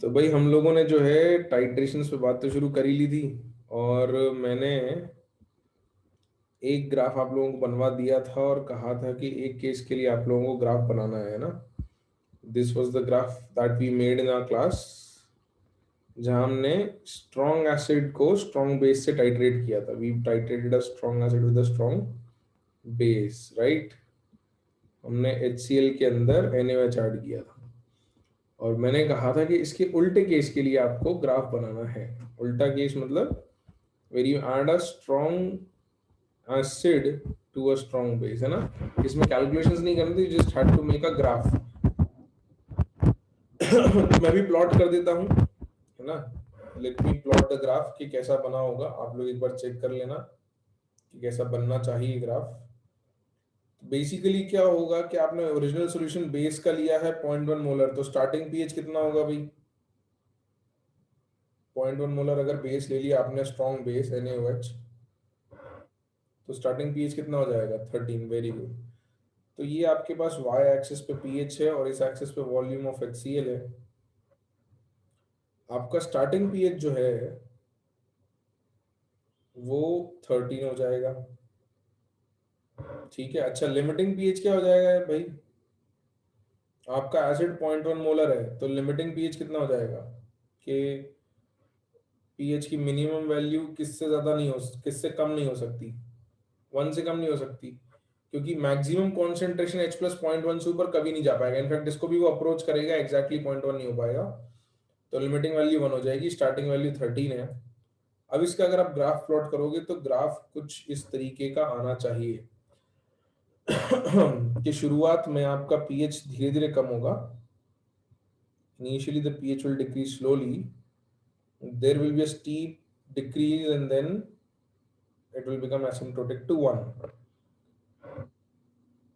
तो भाई हम लोगों ने जो है टाइट्रेशंस पे बात तो शुरू कर ही ली थी। और मैंने एक ग्राफ आप लोगों को बनवा दिया था और कहा था कि एक केस के लिए आप लोगों को ग्राफ बनाना है ना। This was the graph that we made in our class, जहां हमने स्ट्रॉन्ग एसिड को स्ट्रॉन्ग बेस से टाइट्रेट किया था। We titrated a strong acid with a strong base, right. हमने HCl के अंदर NaOH ऐड किया था और मैंने कहा था कि इसके उल्टे केस के लिए आपको ग्राफ बनाना है। उल्टा केस मतलब where you add a strong acid to a strong base, है ना। इसमें कैलकुलेशंस नहीं करनी थी, just had to make a graph. तो मैं भी प्लॉट कर देता हूँ, है ना। Let me plot the graph कि कैसा बना होगा। आप लोग एक बार चेक कर लेना कि कैसा बनना चाहिए ग्राफ। बेसिकली क्या होगा कि आपने ओरिजिनल सॉल्यूशन बेस का लिया है 0.1 मोलर, तो स्टार्टिंग पीएच कितना होगा भाई? 0.1 मोलर अगर बेस ले लिया आपने, स्ट्रॉन्ग बेस NaOH, तो स्टार्टिंग पीएच कितना हो जाएगा? 13। Very good. तो ये आपके पास y एक्सिस पे pH है और इस एक्सिस पे वॉल्यूम ऑफ HCl है। आपका स्टार्टिंग pH जो है वो 13 हो जाएगा, ठीक है। अच्छा, लिमिटिंग pH क्या हो जाएगा भाई? आपका एसिड 0.1 मोलर है तो लिमिटिंग pH कितना हो जाएगा कि pH की मिनिमम वैल्यू किससे ज्यादा नहीं हो, किससे कम नहीं हो सकती? 1 से कम नहीं हो सकती, क्योंकि मैक्सिमम कॉन्सेंट्रेशन H प्लस 0.1 से ऊपर कभी नहीं जा पाएगा। इनफैक्ट इसको भी वो अप्रोच करेगा, एग्जैक्टली 0.1 नहीं हो पाएगा। तो लिमिटिंग वैल्यू 1 हो जाएगी, स्टार्टिंग वैल्यू 13 है। अब इसका अगर आप ग्राफ प्लॉट करोगे तो ग्राफ कुछ इस तरीके का आना चाहिए कि शुरुआत में आपका pH धीरे धीरे कम होगा। Initially the pH will decrease slowly, there will be a steep decrease and then it will become asymptotic to 1।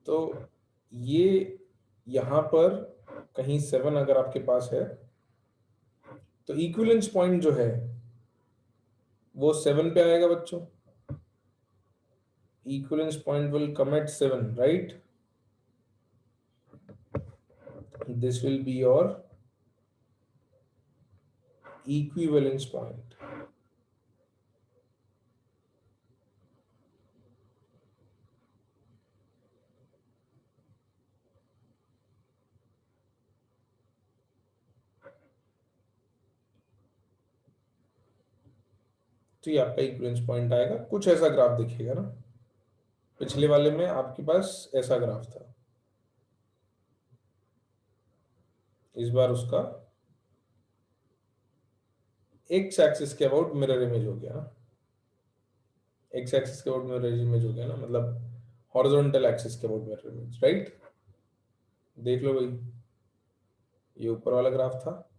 तो ये यहाँ पर कहीं 7 अगर आपके पास है तो इक्विवेलेंस पॉइंट जो है वो 7 पे आएगा बच्चों। Equivalence point will come at 7, right. This will be your equivalence point. तो ये आपका इक्विवेलेंस पॉइंट आएगा, कुछ ऐसा ग्राफ दिखेगा ना। पिछले वाले में आपके पास ऐसा ग्राफ था, इस बार उसका एक्स एक्सिस के अबाउट मिरर इमेज हो गया ना। एक्स एक्सिस के अबाउट मिरर इमेज हो गया ना, मतलब हॉरिजॉन्टल एक्सिस के अबाउट मिरर इमेज, राइट। देख लो भाई, ये ऊपर वाला ग्राफ था,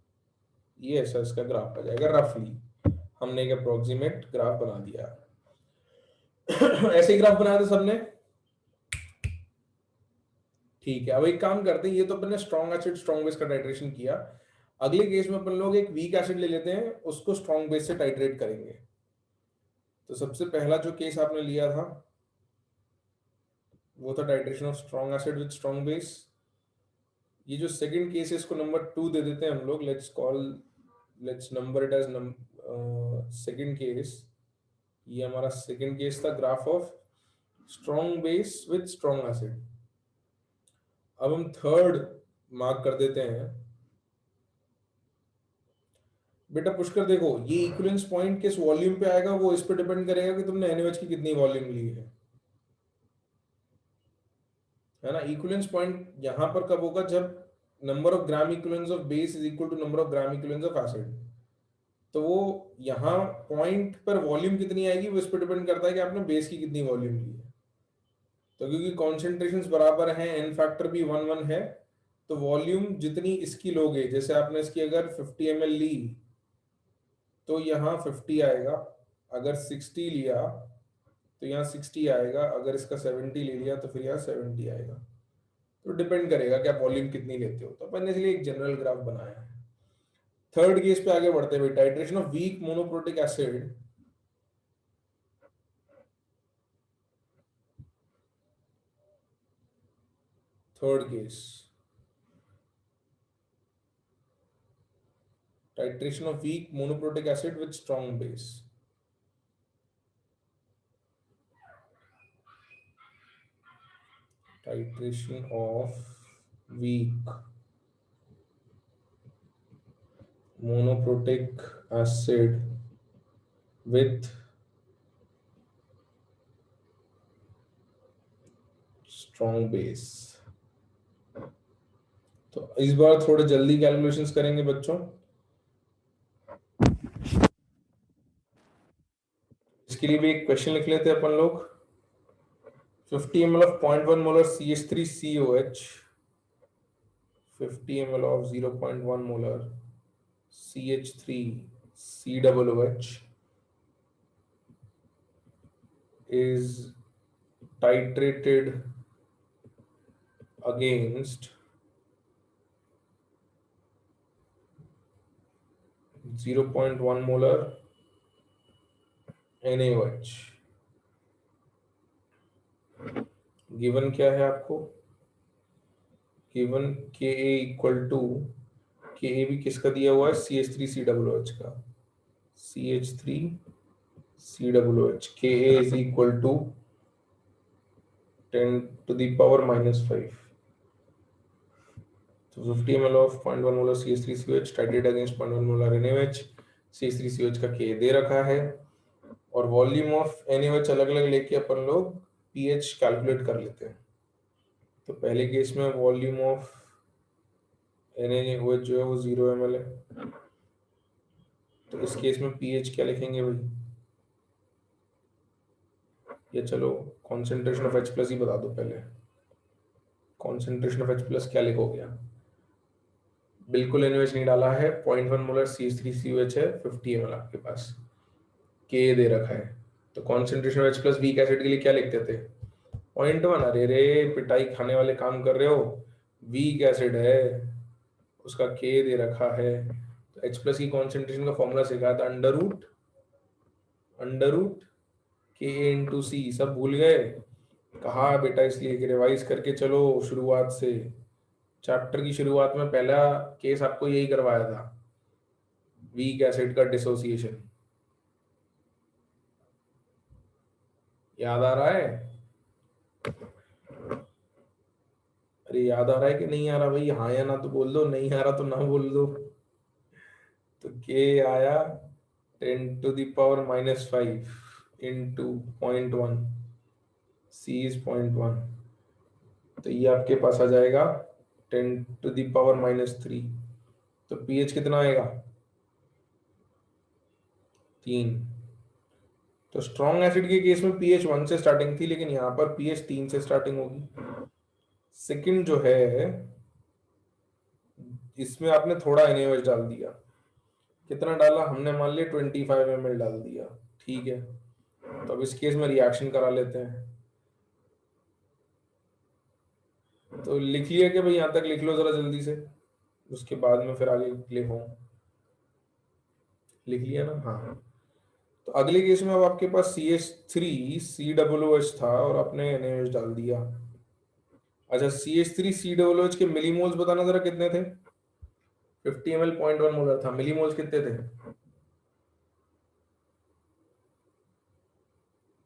ये ऐसा इसका ग्राफ आ जाएगा रफली। हमने एक अप्रोक्सीमेट ग्राफ बना दिया ऐसे ही ग्राफ बनाया था सबने, ठीक है। अब एक काम करते हैं, ये तो अपने स्ट्रॉन्ग एसिड स्ट्रॉन्ग बेस का टाइट्रेशन किया। अगले केस में अपन लोग एक वीक एसिड ले लेते हैं, उसको स्ट्रॉन्ग बेस से टाइट्रेट करेंगे। तो सबसे पहला जो केस आपने लिया था वो था titration of strong acid with strong base. ये जो सेकंड केस है इसको नंबर 2 दे देते हैं हम लोग। Let's number it as second case. ये हमारा सेकंड केस था, graph of strong base with strong acid. अब हम थर्ड मार्क कर देते हैं। बेटा पुष्कर देखो, ये इक्विवेलेंस पॉइंट किस वॉल्यूम पे आएगा वो इस पे डिपेंड करेगा कि तुमने NaOH की कितनी वॉल्यूम ली है ना। इक्विवेलेंस पॉइंट यहां पर कब होगा? जब number of gram equivalence of base is equal to number of gram equivalence of acid. तो वो यहाँ पॉइंट पर वॉल्यूम कितनी आएगी वो इस पर डिपेंड करता है कि आपने बेस की कितनी वॉल्यूम ली है। तो क्योंकि कॉन्सेंट्रेशंस बराबर हैं, एन फैक्टर भी 1 1 है, तो वॉल्यूम जितनी इसकी लोगे, जैसे आपने इसकी अगर 50 ml ली तो यहाँ 50 आएगा। अगर 60 लिया तो यहाँ 60 आएगा। अगर इसका 70 ले लिया तो फिर यहाँ 70 आएगा। तो डिपेंड करेगा कि आप वॉल्यूम कितनी लेते हो। तो अपन ने इसलिए एक जनरल ग्राफ बनाया है। थर्ड केस पे आगे बढ़ते हैं भाई, titration of weak monoprotic acid. Third case, Titration of weak monoprotic acid with strong base. Titration of weak monoprotic acid with strong base. तो इस बार थोड़े जल्दी कैलकुलेशंस करेंगे बच्चों. इसके लिए भी एक क्वेश्चन लिख लेते हैं अपन लोग. 50 ml of 0.1 molar CH3COH, 50 ml of 0.1 molar CH3COOH is titrated against 0.1 molar NaOH. Given क्या है आपको? Given Ka equal to, Ka भी किसका दिया हुआ है? CH3COOH का. CH3COOH Ka is equal to 10 to the power minus 5. So 50 ml of 0.1 molar CH3COH titrated against 0.1 molar NaOH. CH3COH का Ka दे रखा है और वॉल्यूम ऑफ NaOH अलग अलग लेके अपन लोग pH कैलकुलेट कर लेते हैं. तो पहले केस में वॉल्यूम ऑफ NaOH जो है वो 0 ml है. तो इस केस में pH क्या लिखेंगे भाई? या चलो कॉन्सेंट्रेशन ऑफ H प्लस ही बता दो पहले. कॉन्सेंट्रेशन ऑफ H प्लस क्या लिखोगे आप? बिल्कुल NaOH नहीं डाला है. 0.1 मोलर CH3COH है. 50 ml आपके पास. K दे रखा है. तो concentration of H plus weak acid के लिए क्या लिखते थे? 0.1. अरे रे पिटाई खाने वाले काम कर रहे हो. वीक एसिड है, उसका K दे रखा है. तो H प्लस की कॉन्सेंट्रेशन का फॉर्मूला सिखाया था, अंडर रूट Ka इंटू सी. सब भूल गए? कहा बेटा इसलिए कि रिवाइज करके चलो शुरुआत से. चैप्टर की शुरुआत में पहला केस आपको यही करवाया था, वीक एसिड का डिसोसिएशन. याद आ रहा है? अरे याद आ रहा है कि नहीं आ रहा भाई? हाँ या ना तो बोल दो, नहीं आ रहा तो ना बोल दो. तो के आया 10 to the power minus 5 into 0.1. C is 0.1. तो ये आपके पास आ जाएगा 10 to the power minus 3. तो pH कितना आएगा? 3. तो स्ट्रॉन्ग एसिड के केस में pH 1 से स्टार्टिंग थी, लेकिन यहाँ पर pH 3 से स्टार्टिंग होगी. सेकंड जो है, इसमें आपने थोड़ा NaOH डाल दिया. कितना डाला हमने? मान लिया 25 ml डाल दिया. ठीक है, तो अब इस केस में रिएक्शन करा लेते हैं. तो लिख लिया कि भाई यहाँ तक लिख लो जरा जल्दी से, उसके बाद में फिर आगे लिखो. लिख लिया ना? हाँ. तो अगले केस में अब आपके पास CH3COOH था और आपने NaOH डाल दिया. अच्छा, CH3COOH के मिलीमोल्स बताना जरा कितने थे? 50 ml 0.1 मोलर था. मिलीमोल्स कितने थे?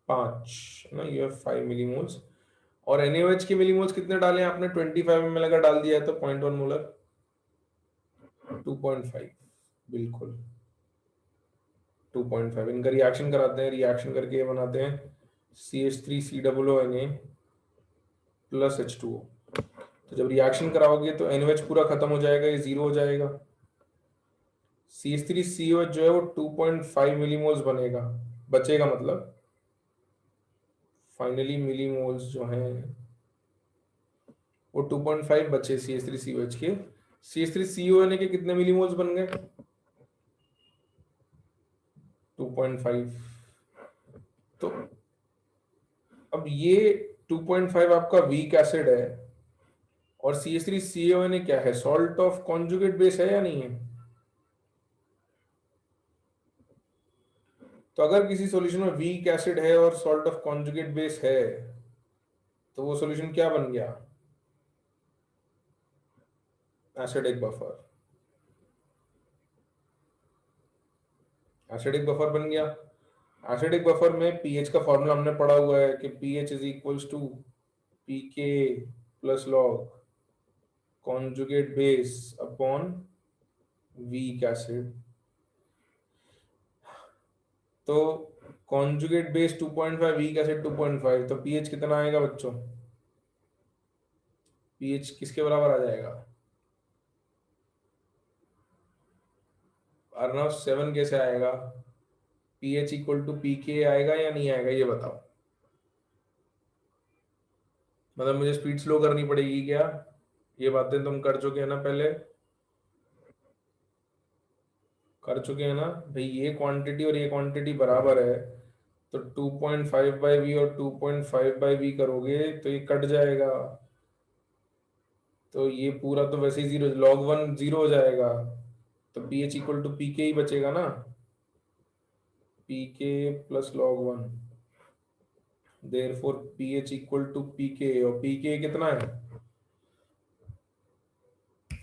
5 ना. ये 5 मिलीमोल्स. और NaOH के मिलीमोल्स कितने डाले आपने? 25 ml अगर डाल दिया है तो 0.1 मोलर 2.5. बिल्कुल 2.5. इनका रिएक्शन कराते हैं. रिएक्शन करके ये बनाते हैं CH3COONA प्लस H2O. तो जब रिएक्शन कराओगे तो NaOH पूरा खत्म हो जाएगा, ये 0 हो जाएगा. CH3COH जो है वो 2.5 मिलीमोल्स बनेगा, बचेगा. मतलब फाइनली मिलीमोल्स जो हैं वो 2.5 बचे CH3COH के. CH3CONA के कितने मिलीमोल्स बन गए? 2.5. तो अब ये 2.5 आपका वीक एसिड है और CH3CONA क्या है? सॉल्ट ऑफ कॉन्जुगेट बेस है या नहीं है? तो अगर किसी सॉल्यूशन में वीक एसिड है और सॉल्ट ऑफ कॉन्जुगेट बेस है तो वो सॉल्यूशन क्या बन गया? Acidic buffer. एसिडिक बफर बन गया। एसिडिक बफर में पीएच का फॉर्मूला हमने पढ़ा हुआ है कि pH is equals to pK plus log conjugate base upon weak acid. तो कॉन्जुगेट बेस 2.5, वीक एसिड 2.5, तो पीएच कितना आएगा बच्चों? पीएच किसके बराबर आ जाएगा? अर्नव 7 कैसे आएगा? पीएच इक्वल टू पीके आएगा या नहीं आएगा, ये बताओ। मतलब मुझे स्पीड स्लो करनी पड़ेगी क्या? ये बातें तुम कर चुके हैं ना पहले? कर चुके हैं ना भाई? ये क्वांटिटी और ये क्वांटिटी बराबर है, तो 2.5 बाई वी और 2.5 बाई वी करोगे तो ये कट जाएगा, तो ये पूरा तो वैसे ही जीरो, लॉग वन जीरो हो जाएगा, तो p H equal to p K ही बचेगा ना, p K plus log one. Therefore p H equal to p K, और पी के कितना है?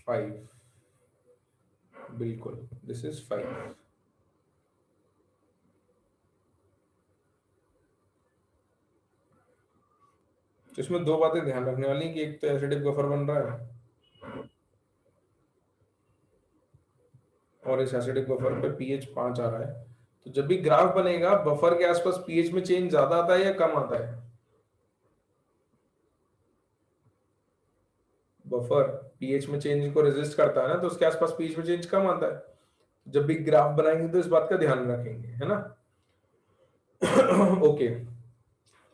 5। बिल्कुल, दिस इज 5। तो इसमें दो बातें ध्यान रखने वाली कि एक तो एसिडिक बफर बन रहा है और इस एसिडिक बफर पे पीएच 5 आ रहा है। तो जब भी ग्राफ बनेगा बफर के आसपास पीएच में चेंज ज्यादा आता है या कम आता है? बफर पीएच में चेंज को रेजिस्ट करता है ना, तो उसके आसपास पीएच में चेंज कम आता है। जब भी ग्राफ बनाएंगे तो इस बात का ध्यान रखेंगे, है ना? ओके,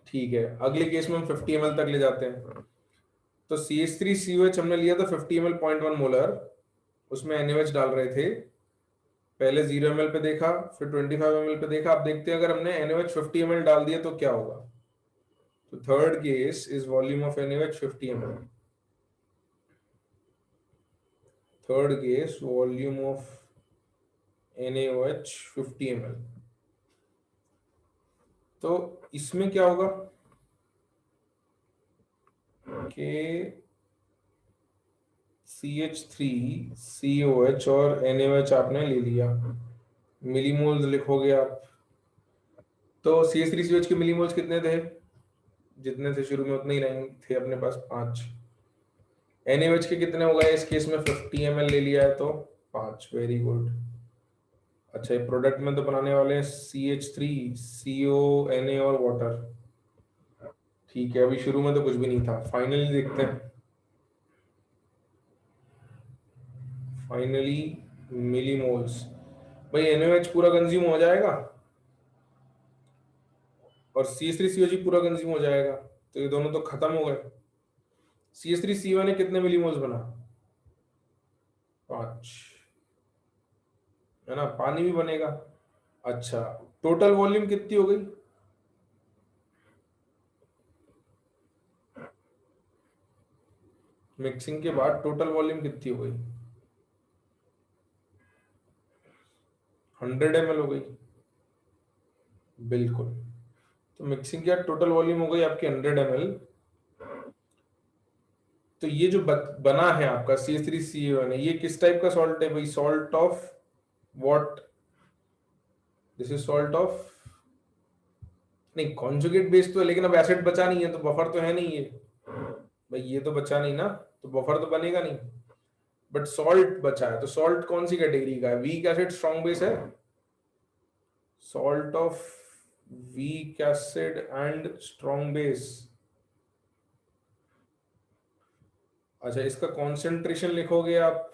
ठीक है। अगले केस में हम 50 ml तक ले जाते हैं। तो CH3COH हमने लिया था 50 ml 0.1 मोलर, उसमें NaOH डाल रहे थे। पहले 0 ml पे देखा, फिर 25 ml पे देखा। अब देखते हैं अगर हमने NaOH 50 ml डाल दिया तो क्या होगा। तो third case is volume of NaOH 50 ml। Third case volume of NaOH 50 ml। तो इसमें क्या होगा कि CH3COH और NaOH आपने ले लिया, मिलीमोल्स लिखोगे आप। तो CH3COH के मिलीमोल्स कितने थे? जितने थे शुरू में उतने ही रहेंगे, थे अपने पास 5। NaOH के कितने हो गए इस केस में? 50 ml ले लिया है तो 5। Very good. अच्छा, ये प्रोडक्ट में तो बनाने वाले हैं CH3CO Na और वाटर। ठीक है, अभी शुरू में तो कुछ भी नहीं था, फाइनली देखते हैं। फाइनली मिलीमोल्स, भाई NaOH पूरा कंज्यूम हो जाएगा और CH3COG पूरा कंज्यूम हो जाएगा, तो ये दोनों तो खत्म हो गए। CH3CO ने कितने मिलीमोल्स बना? 5, है ना? पानी भी बनेगा। अच्छा, टोटल वॉल्यूम कितनी हो गई? मिक्सिंग के बाद टोटल वॉल्यूम कितनी हो गई? 100 ml हो गई। बिल्कुल। तो मिक्सिंग के बाद टोटल वॉल्यूम हो गई आपकी 100 ml। तो ये जो बना है आपका CH3CON, ये किस टाइप का सॉल्ट है भाई? Salt of what? This is salt of, नहीं कॉन्जुगेट बेस तो है, लेकिन अब एसिड बचा नहीं है तो बफर तो है नहीं ये भाई, ये तो बचा नहीं ना, तो बफर तो बनेगा नहीं। बट सॉल्ट बचा है, तो सॉल्ट कौन सी कैटेगरी का है? वीक एसिड स्ट्रॉन्ग बेस है? Salt of weak acid and strong base. अच्छा, इसका कॉन्सेंट्रेशन लिखोगे आप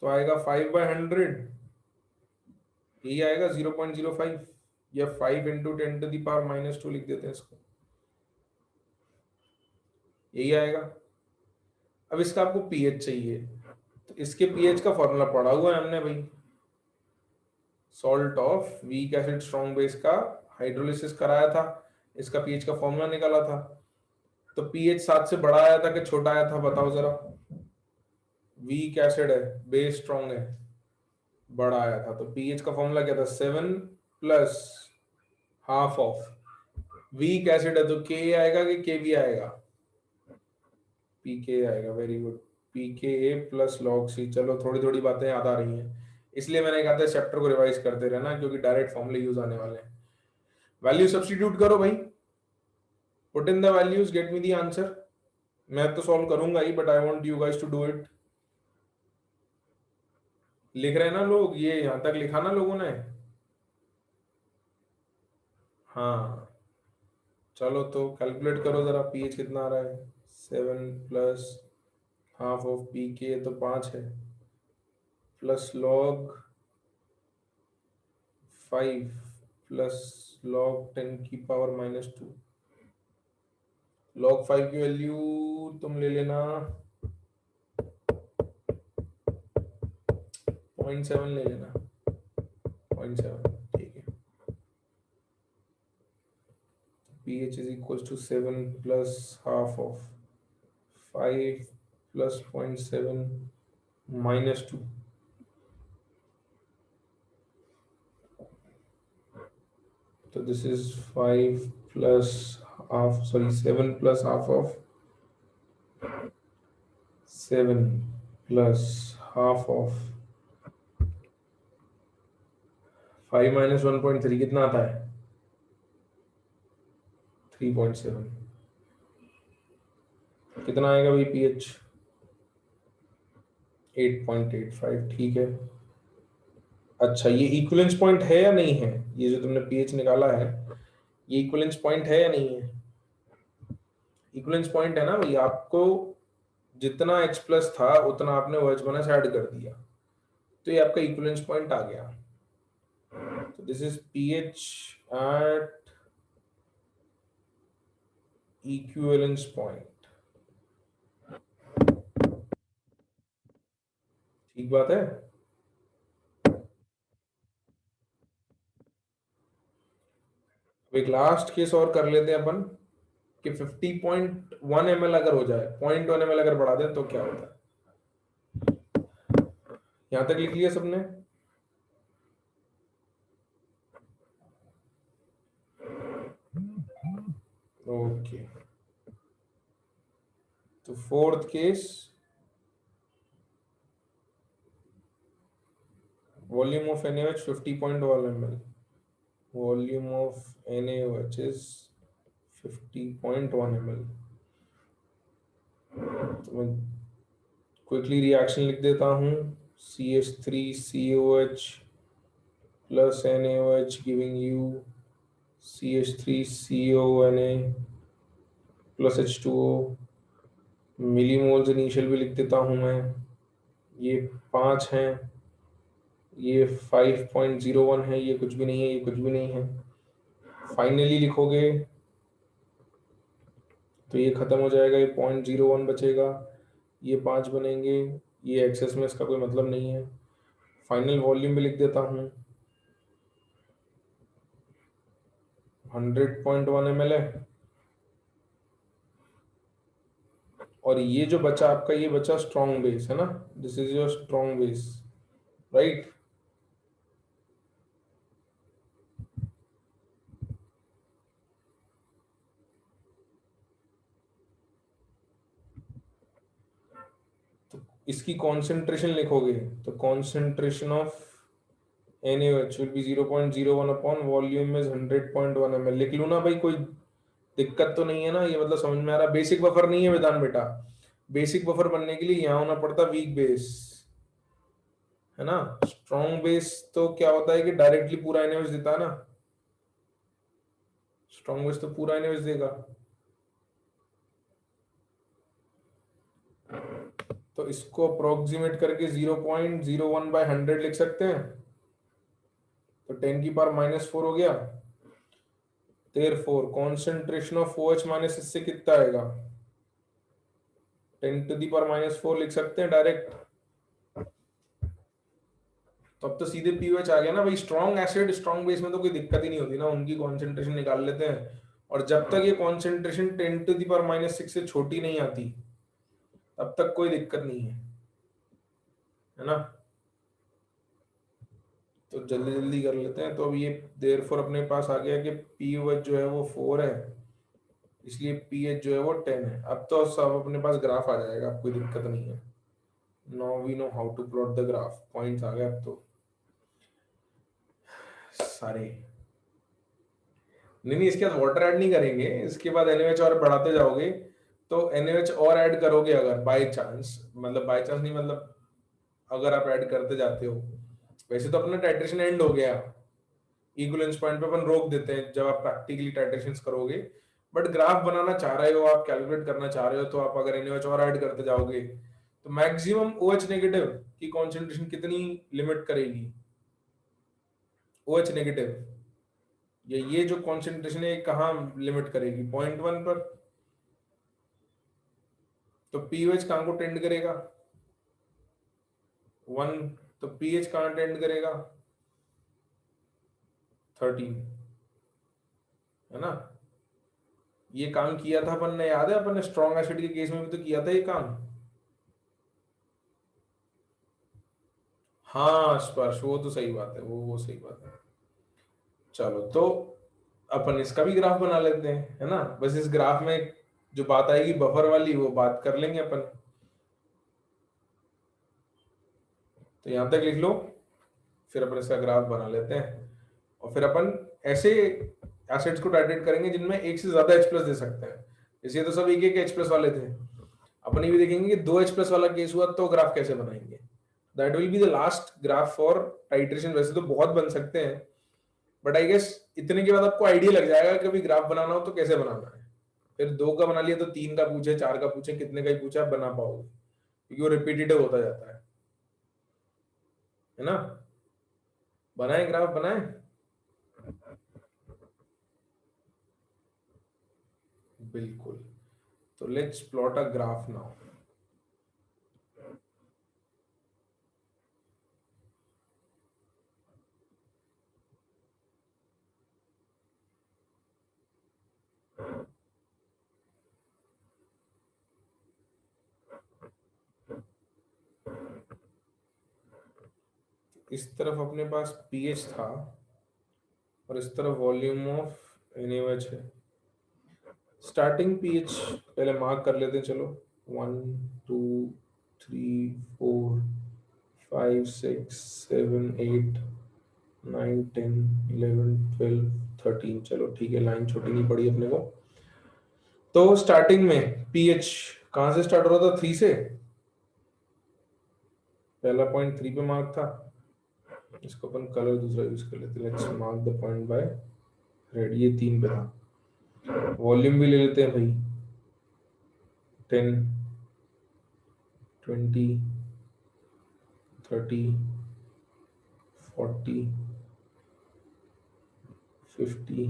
तो आएगा 5/100, यही आएगा 0.05, या 5 इंटू 10⁻⁻² लिख देते हैं इसको, यही आएगा। अब इसका आपको पीएच चाहिए, तो इसके पीएच का फॉर्मूला पढ़ा हुआ है हमने भाई। Salt of weak acid strong base का हाइड्रोलिसिस कराया था, इसका पीएच का फॉर्मूला निकाला था। तो पीएच 7 से बड़ा आया था कि छोटा आया था, बताओ जरा। वीक एसिड है, बेस स्ट्रॉन्ग है, बड़ा आया था, तो पीएच का फॉर्मूला क्या था? 7 plus half of weak acid है तो के आएगा कि के भी आएगा? पी के आएगा। वेरी गुड, पी के ए प्लस लॉग सी। चलो थोड़ी थोड़ी बातें याद आ रही हैं। इसलिए मैंने कहा था चैप्टर को रिवाइज करते रहना, क्योंकि डायरेक्ट फॉर्मूले यूज आने वाले हैं। वैल्यू सब्स्टिट्यूट करो भाई, put in the values, get me the answer. मैं तो सॉल्व करूंगा ही, but I want you guys to do it. लिख रहे हैं ना लोग, ये यहां तक लिखा ना लोगों ने? हाँ चलो तो कैलकुलेट करो जरा, पीएच कितना आ रहा है। 7 प्लस हाफ ऑफ पी के तो 5 है, प्लस लॉग 5 प्लस लॉग 10 की पावर -2। लॉग 5 की वैल्यू तुम ले लेना 0.7 ले लेना, 0.7 ठीक है। pH is equals to 7 plus half of 5 plus 0.7 minus 2। So this is 5 plus half, sorry, 7 plus half of 7 plus half of 5 minus 1.3 कितना आता है? 3.7। कितना आएगा भाई pH? 8.85 ठीक है। अच्छा ये इक्विवेलेंस पॉइंट है या नहीं है? ये जो तुमने pH निकाला है, ये इक्विवेलेंस पॉइंट है या नहीं है? इक्विवेलेंस पॉइंट है ना भाई, आपको जितना H प्लस था उतना आपने OH माइनस ऐड कर दिया, तो ये आपका इक्विवेलेंस पॉइंट आ गया। तो this is pH at equivalence point. ठीक बात है। एक लास्ट केस और कर लेते हैं अपन कि 50.1 ml अगर हो जाए, 0.1 ml अगर बढ़ा दें तो क्या होता है? यहां तक लिख लिया सबने? ओके तो fourth case, volume of NaOH 50.1 ml, volume of NaOH is 50.1 ml। तो मैं क्विकली रिएक्शन लिख देता हूँ, CH3COH plus NaOH giving you CH3CONa plus H2O। Millimoles initial भी लिख देता हूँ मैं, ये 5 हैं, ये 5.01 है, ये कुछ भी नहीं है, ये कुछ भी नहीं है। फाइनली लिखोगे तो ये खत्म हो जाएगा, ये 0.01 बचेगा, ये 5 बनेंगे, ये एक्सेस में, इसका कोई मतलब नहीं है। फाइनल वॉल्यूम भी लिख देता हूँ, 100.1 ml है। और ये जो बचा आपका, ये बचा स्ट्रॉन्ग बेस है ना, this is your strong base, right? तो इसकी कॉन्सेंट्रेशन लिखोगे तो concentration of NaOH will be 0.01 upon volume is 100.1 ml। लिख लूँ ना भाई, कोई दिक्कत तो नहीं है ना? ये मतलब समझ में आ रहा? बेसिक बफर नहीं है वेदांत बेटा, बेसिक बफर बनने के लिए यहाँ होना पड़ता वीक बेस, है ना? स्ट्रॉन्ग बेस तो क्या होता है कि डायरेक्टली पूरा NaOH देता है ना, स्ट्रॉन्ग बेस तो पूरा NaOH देगा। तो इसको अप्रोक्सीमेट करके 0.01 बाय 100 लिख सकते हैं, तो 10 की पावर -4 हो गया। Therefore concentration of OH minus इससे कितना आएगा? 10 टू दी पावर -4 लिख सकते हैं डायरेक्ट। तो अब तो सीधे पीओएच आ गया ना भाई। स्ट्रॉन्ग एसिड स्ट्रॉन्ग बेस में तो कोई दिक्कत ही नहीं होती ना, उनकी कॉन्सेंट्रेशन निकाल लेते हैं, और जब तक ये कॉन्सेंट्रेशन 10 टू दी पावर -6 से छोटी नहीं आती तब तक कोई दिक्कत नहीं है ना? तो जल्दी जल्दी कर लेते हैं। तो अब ये देयरफॉर अपने पास आ गया कि पीओएच जो है वो 4 है, इसलिए पीएच जो है वो 10 है। अब तो सब अपने पास ग्राफ आ जाएगा, कोई दिक्कत नहीं है। Now we know how to plot the graph, points आ गए अब तो। सारे। नहीं, इसके बाद वाटर ऐड नहीं करेंगे, इसके बाद NaOH और बढ़ाते जाओगे तो NaOH और ऐड करोगे अगर बाय चांस, मतलब बाय चांस नहीं, मतलब अगर आप ऐड करते जाते हो। वैसे तो अपना टाइट्रेशन एंड हो गया, इक्विवेलेंस पॉइंट पे अपन रोक देते हैं जब आप प्रैक्टिकली टाइट्रेशन करोगे। बट ग्राफ बनाना चाह रहे हो आप, कैलकुलेट करना चाह रहे हो, तो आप अगर NaOH और ऐड करते जाओगे तो मैक्सिमम OH नेगेटिव की कॉन्सेंट्रेशन कितनी लिमिट करेगी? OH नेगेटिव ये जो कॉन्सेंट्रेशन है कहाँ लिमिट करेगी? 0.1 पर। तो पीओएच कहाँ को टेंड करेगा? 1। तो पीएच कहाँ टेंड करेगा? 13, है ना? ये काम किया था अपन ने, याद है? अपन ने स्ट्रॉन्ग एसिड के केस में भी तो किया था ये काम। हाँ स्पर्श, वो तो सही बात है, वो सही बात है। चलो तो अपन इसका भी ग्राफ बना लेते हैं, है ना? बस इस ग्राफ में जो बात आएगी बफर वाली वो बात कर लेंगे अपन। तो यहां तक लिख लो, फिर अपन इसका ग्राफ बना लेते हैं और फिर अपन ऐसे एसिड्स को टाइट्रेट करेंगे जिनमें एक से ज्यादा H+ दे सकते हैं। जैसे तो सब एक एक H+ वाले थे, अपन ये भी देखेंगे कि 2 H+ वाला केस हुआ तो ग्राफ कैसे बनाएंगे। That will be the last graph for titration. वैसे तो बहुत बन सकते हैं, बट आई गेस इतने के बाद आपको आइडिया लग जाएगा कि कभी ग्राफ बनाना हो तो कैसे बनाना है। फिर 2 का बना लिया तो 3 का पूछे, 4 का पूछे, कितने का ही पूछे आप बना पाओगे, क्योंकि वो रिपीटेटिव होता जाता है ना? बनाए ग्राफ, बनाए। बिल्कुल। तो let's plot a graph now. इस तरफ अपने पास पीएच था और इस तरफ वॉल्यूम ऑफ NaOH है। स्टार्टिंग पीएच पहले मार्क कर लेते हैं, चलो। 1 2 3 4 5 6 7 8 9 10 11 12 13। चलो ठीक है, लाइन छोटी नहीं पड़ी अपने को। तो स्टार्टिंग में पीएच कहां से स्टार्ट हो रहा था? 3 से। पहला पॉइंट 3 पे मार्क था। इसको अपन कलर दूसरा यूज कर लेते हैं। Let's mark the point by red. ये 3 पे था। वॉल्यूम भी ले लेते हैं भाई। 10 20 30 40 50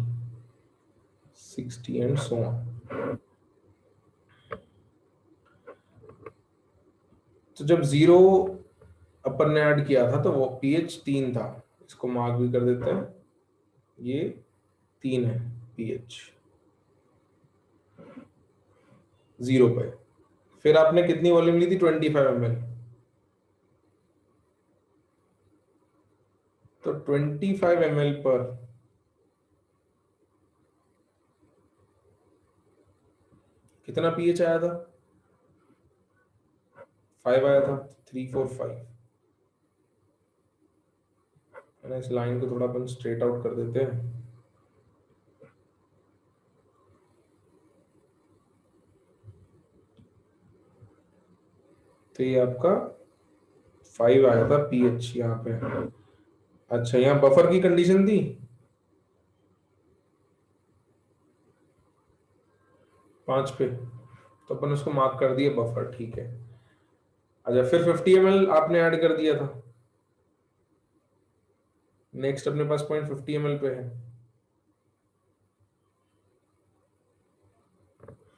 60 एंड सो ऑन। तो जब 0 अपन ने ऐड किया था तो वो पीएच 3 था। इसको मार्क भी कर देते हैं, ये 3 है पीएच 0 पे। फिर आपने कितनी वॉल्यूम ली थी? 25 ml। तो 25 ml पर कितना पीएच आया था? 5 आया था। 3 4 5 है ना? इस लाइन को थोड़ा अपन स्ट्रेट आउट कर देते हैं। तो ये आपका 5 आया था पीएच यहाँ पे। अच्छा, यहाँ बफर की कंडीशन थी 5 पे, तो अपन उसको मार्क कर दिया बफर, ठीक है। अच्छा, फिर 50 ml आपने ऐड कर दिया था। नेक्स्ट अपने पास पॉइंट 50 ml पे है।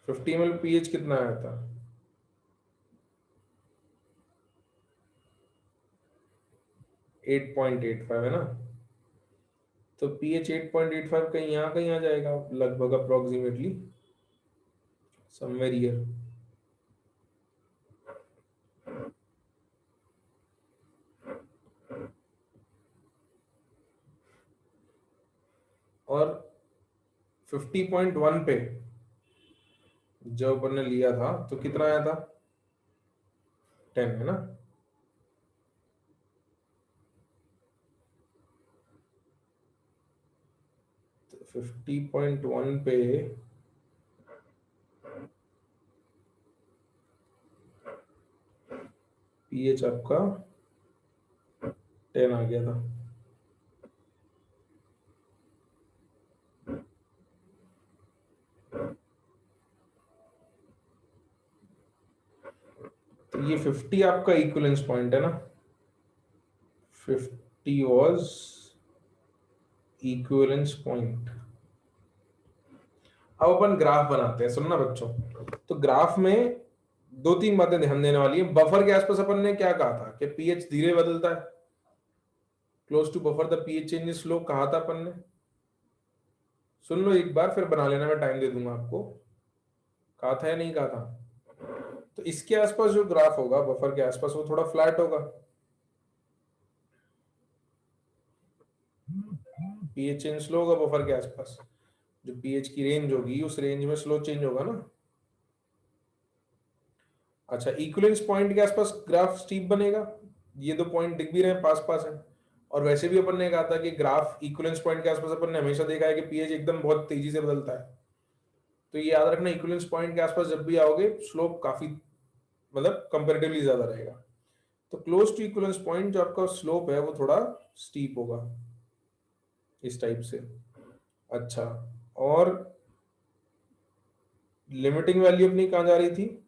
50 ml पीएच कितना आया था? 8.85 है ना? तो पीएच 8.85 कहीं यहाँ कहीं आ जाएगा लगभग, अप्रोक्सीमेटली समवेयर हियर। और 50.1 पे जो अपन ने लिया था तो कितना आया था? 10, है ना? 50.1 पे पीएच आपका 10 आ गया था। तो ये 50 आपका इक्विवेलेंस पॉइंट है ना, 50 वाज इक्विवेलेंस पॉइंट। अब अपन ग्राफ बनाते हैं, सुनना बच्चों। तो ग्राफ में दो तीन बातें ध्यान देने वाली है। बफर के आसपास अपन ने क्या कहा था कि पीएच धीरे बदलता है, close to buffer the pH change is slow, कहा था अपन ने। सुन लो एक बार, फिर बना लेना, मैं टाइम दे दूंगा आपको। कहा था या नहीं कहा था? तो इसके आसपास जो ग्राफ होगा बफर के आसपास, वो थोड़ा फ्लैट होगा। पीएच चेंज स्लो होगा बफर के आसपास, जो पीएच की रेंज होगी उस रेंज में स्लो चेंज होगा ना। अच्छा, इक्विवेलेंस पॉइंट के आसपास ग्राफ स्टीप बनेगा, ये दो पॉइंट दिख भी रहे हैं, पास पास है। और वैसे भी अपन ने कहा था कि ग्राफ इक्विवेलेंस पॉइंट के आसपास अपन ने हमेशा देखा है कि पीएच एकदम बहुत तेजी से बदलता है। तो ये याद रखना, इक्विवेलेंस पॉइंट के आसपास जब भी आओगे स्लोप काफी मतलब कंपैरेटिवली ज्यादा रहेगा। तो क्लोज टू इक्विवेलेंस पॉइंट जो आपका स्लोप है वो थोड़ा स्टीप होगा, इस टाइप से। अच्छा, और लिमिटिंग वैल्यू अपनी कहाँ जा रही थी?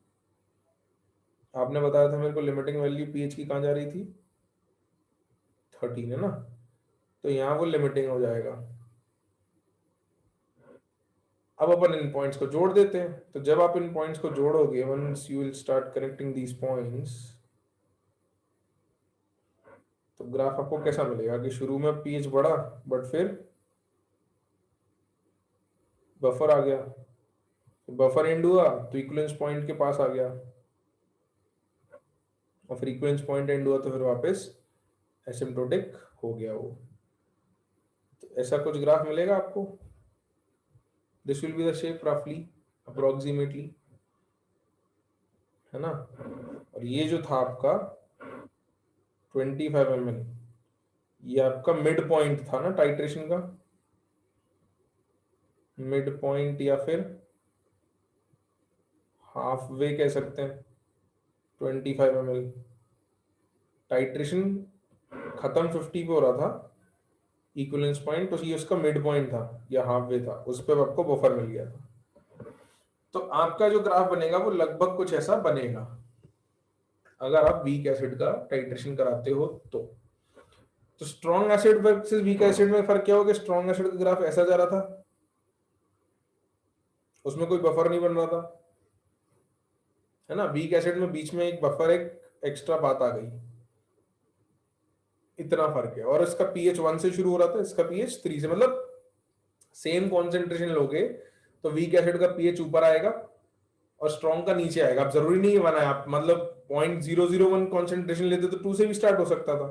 आपने बताया था मेरे को लिमिटिंग वैल्यू पीएच की कहाँ जा रही थी? 13 है ना, तो यहाँ वो लिमिटिंग हो जाएगा। अब अपन इन पॉइंट्स को जोड़ देते हैं। तो जब आप इन पॉइंट्स को जोड़ोगे, once you will start connecting these points, तो ग्राफ आपको कैसा मिलेगा कि शुरू में पीएच बढ़ा, बट फिर बफर आ गया, बफर एंड हुआ तो इक्विवेलेंस पॉइंट के पास आ गया, और फिर इक्विवेलेंस पॉइंट एंड हुआ तो फिर वापस एसिम्प्टोटिक हो गया वो। तो ऐसा कुछ ग्राफ मिलेगा आपको। This will be the shape रफली अप्रोक्सीमेटली, है ना। और ये जो था आपका 25 ml, ये आपका मिड पॉइंट था ना टाइट्रेशन का, मिड पॉइंट या फिर हाफ वे कह सकते हैं। 25 ml टाइट्रेशन खत्म 50 पे हो रहा था, इक्विवेलेंस पॉइंट तो ये उसका मिड पॉइंट था या हाफ वे था, उस पर आपको बफर मिल गया था। तो आपका जो ग्राफ बनेगा वो लगभग कुछ ऐसा बनेगा, अगर आप वीक एसिड का टाइट्रेशन कराते हो तो strong acid versus weak acid में फर्क क्या होगा? स्ट्रॉन्ग एसिड का ग्राफ ऐसा जा रहा था, उसमें कोई बफर नहीं बन रहा था, है ना। वीक एसिड में बीच में एक बफर, एक एक्स्ट्रा बात आ गई, इतना फर्क है। और इसका पीएच 1 से शुरू हो रहा था, इसका पीएच 3 से, मतलब सेम कॉन्सेंट्रेशन लोगे तो वीक एसिड का पीएच ऊपर आएगा और स्ट्रॉन्ग का नीचे आएगा। अब जरूरी नहीं है बना है आप मतलब 0.001 कॉन्सेंट्रेशन लेते तो 2 से भी स्टार्ट हो सकता था।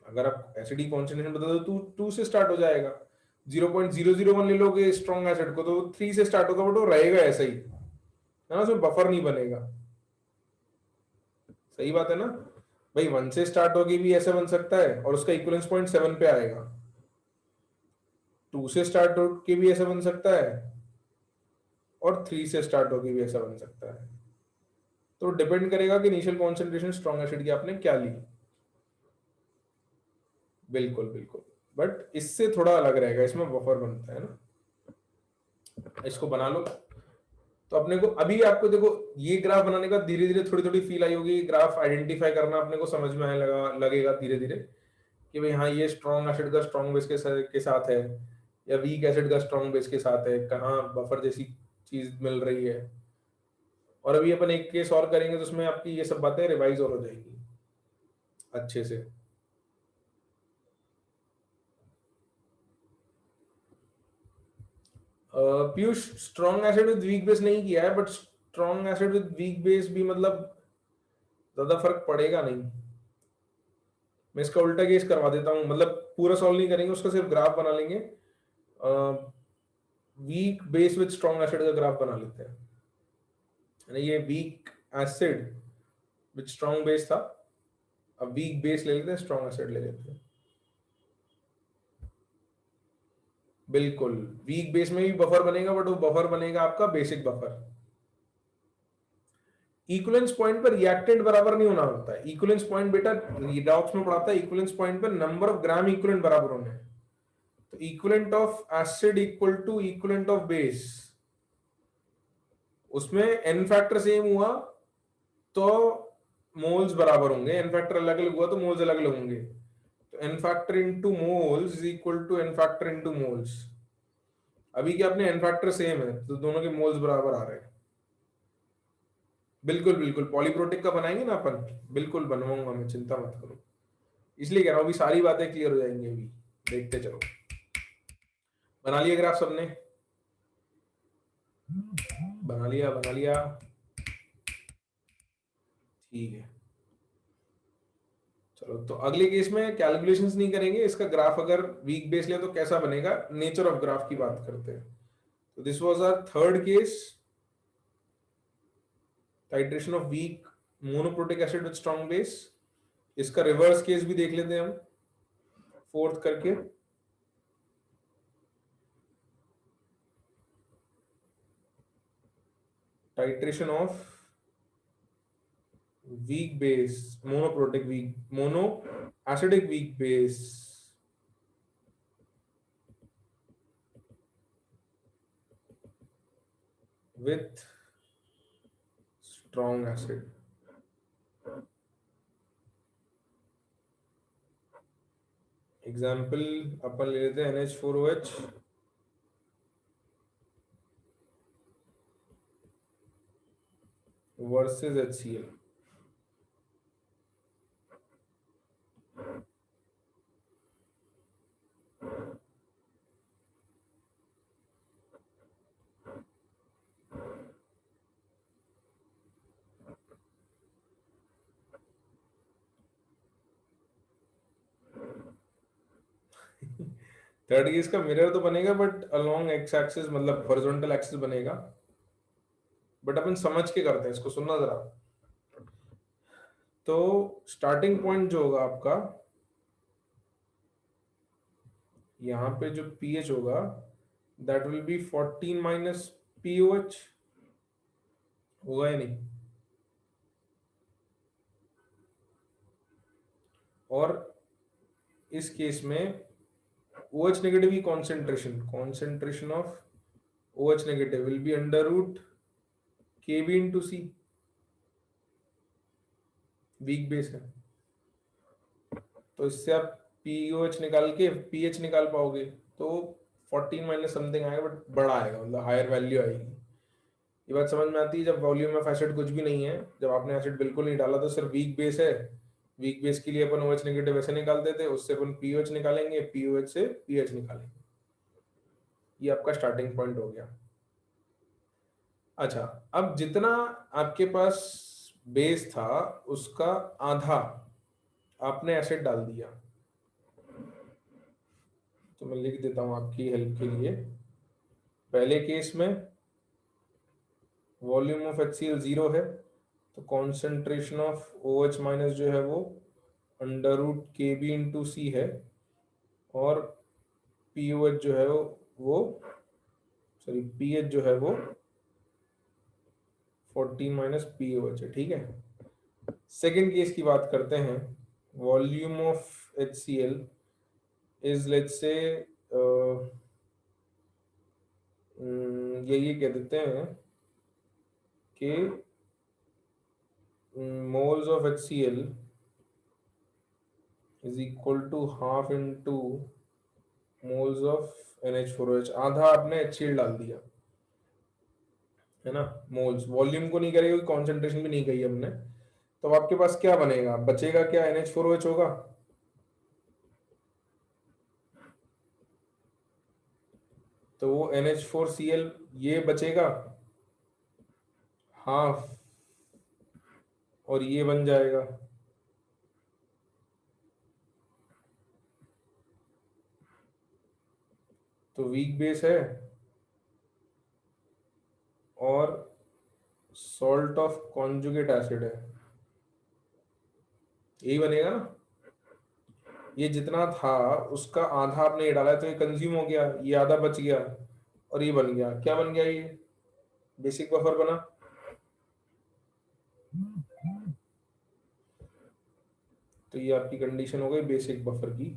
अगर आप एसिडी कॉन्सेंट्रेशन बता दो तो 2 से स्टार्ट हो जाएगा। 0.001 ले लोगे स्ट्रॉन्ग एसिड को तो 3 से स्टार्ट होगा, बट वो रहेगा ऐसा ही, है ना, उसमें बफर नहीं बनेगा। सही बात है ना भाई, 1 से स्टार्ट होगी भी ऐसा बन सकता है और उसका इक्विवेलेंस पॉइंट 7 पे आएगा। 2 से स्टार्ट होके भी ऐसा बन सकता है और 3 से स्टार्ट होके भी ऐसा बन सकता है। तो डिपेंड करेगा कि इनिशियल कॉन्सेंट्रेशन स्ट्रॉन्ग एसिड की आपने क्या ली। बिल्कुल बिल्कुल, बट इससे थोड़ा अलग रहेगा, इसमें बफर बनता है ना। इसको बना लो। तो अपने को अभी आपको देखो, ये ग्राफ बनाने का धीरे धीरे थोड़ी थोड़ी फील आई होगी, ग्राफ आइडेंटिफाई करना अपने को समझ में आने लगेगा धीरे धीरे कि भाई हाँ, ये स्ट्रॉन्ग एसिड का स्ट्रॉन्ग बेस के साथ है या वीक एसिड का स्ट्रॉन्ग बेस के साथ है, कहाँ बफर जैसी चीज मिल रही है। और अभी अपन एक केस और करेंगे तो उसमें आपकी ये सब बातें रिवाइज और हो जाएगी अच्छे से। Piyush, strong acid with weak base नहीं किया है, but strong acid with weak base भी मतलब ज्यादा फर्क पड़ेगा नहीं। मैं इसका उल्टा केस करवा देता हूँ, मतलब पूरा सॉल्व नहीं करेंगे उसका, सिर्फ ग्राफ बना लेंगे। Weak base with strong acid का ग्राफ बना लेते हैं, यानी ये weak acid with strong base था, अब वीक बेस ले लेते हैं, स्ट्रॉन्ग एसिड ले लेते हैं। बिल्कुल, वीक बेस में भी बफर बनेगा, बट वो बफर बनेगा आपका बेसिक बफर। इक्विवेलेंस पॉइंट पर रिएक्टेंट बराबर नहीं होना होता है। इक्विवेलेंस पॉइंट बेटा रिडॉक्स में पढ़ाता है, इक्विवेलेंस पॉइंट पर नंबर ऑफ ग्राम इक्विवेलेंट बराबर होने हैं। तो equivalent of acid equal to equivalent of base, उसमें एन फैक्टर सेम हुआ तो मोल्स बराबर होंगे, एन फैक्टर अलग अलग हुआ तो मोल्स अलग अलग होंगे। तो n factor into moles is equal to n factor into moles. अभी क्या अपने एन फैक्टर सेम है तो दोनों के मोल्स बराबर आ रहे हैं। बिल्कुल बिल्कुल, पॉलीप्रोटिक का बनाएंगे ना अपन, बिल्कुल बनवाऊंगा मैं, चिंता मत करो। इसलिए कह रहा हूँ अभी सारी बातें क्लियर हो जाएंगी, अभी देखते चलो। बना लिया ग्राफ सबने? बना लिया, बना लिया, ठीक है। चलो तो अगले केस में कैलकुलेशंस नहीं करेंगे, इसका ग्राफ अगर वीक बेस ले तो कैसा बनेगा, नेचर ऑफ ग्राफ की बात करते हैं। तो this was our third case, titration of weak monoprotic acid with strong base. इसका रिवर्स केस भी देख लेते हैं हम फोर्थ करके। Titration of weak base monoprotic weak mono acidic weak base with strong acid। Example अपन ले लेते हैं NH4OH versus HCl। Third case का मिरर तो बनेगा बट अलोंग एक्स एक्सिस, मतलब हॉरिजॉन्टल एक्सिस बनेगा। बट अपन समझ के करते हैं इसको, सुनना जरा। तो स्टार्टिंग पॉइंट जो होगा आपका, यहाँ पे जो पीएच होगा that will be 14 minus POH, होगा या नहीं? और इस केस में OH नेगेटिव की concentration of OH negative will be under root Kb into C, weak base है। तो इससे आप POH निकाल के pH निकाल पाओगे, तो 14 माइनस समथिंग आएगा, बट बड़ा आएगा, मतलब हायर वैल्यू आएगी। ये बात समझ में आती है जब वॉल्यूम ऑफ एसिड कुछ भी नहीं है, जब आपने एसिड बिल्कुल नहीं डाला तो सिर्फ वीक बेस है। वीक बेस के लिए अपन OH नेगेटिव ऐसे निकालते थे, उससे अपन POH निकालेंगे, POH से pH निकालेंगे। ये आपका स्टार्टिंग पॉइंट हो गया। अच्छा, अब जितना आपके पास बेस था उसका आधा आपने एसिड डाल दिया। तो मैं लिख देता हूं आपकी हेल्प के लिए। पहले केस में वॉल्यूम ऑफ HCl 0 है, तो कॉन्सेंट्रेशन ऑफ OH माइनस जो है वो अंडर रूट KB इंटू सी है, और POH जो है वो सॉरी पीएच जो है वो 14 माइनस POH है, ठीक है। सेकेंड केस की बात करते हैं। Volume of HCl is let's say ये कह देते हैं कि moles of HCl is equal to half into moles of NH4OH। आधा आपने HCl डाल दिया है ना, मोल्स, वॉल्यूम को नहीं करेगा, कॉन्सेंट्रेशन भी नहीं कही हमने। तो आपके पास क्या बनेगा, बचेगा क्या, NH4OH होगा। तो वो NH4Cl ये बचेगा हाफ, और ये बन जाएगा। तो वीक बेस है और सॉल्ट ऑफ कॉन्जुगेट एसिड है, यही बनेगा ना। ये जितना था उसका आधा आपने ये डाला है, तो ये कंज्यूम हो गया, ये आधा बच गया, और ये बन गया, क्या बन गया, ये बेसिक बफर बना। तो ये आपकी कंडीशन हो गई बेसिक बफर की।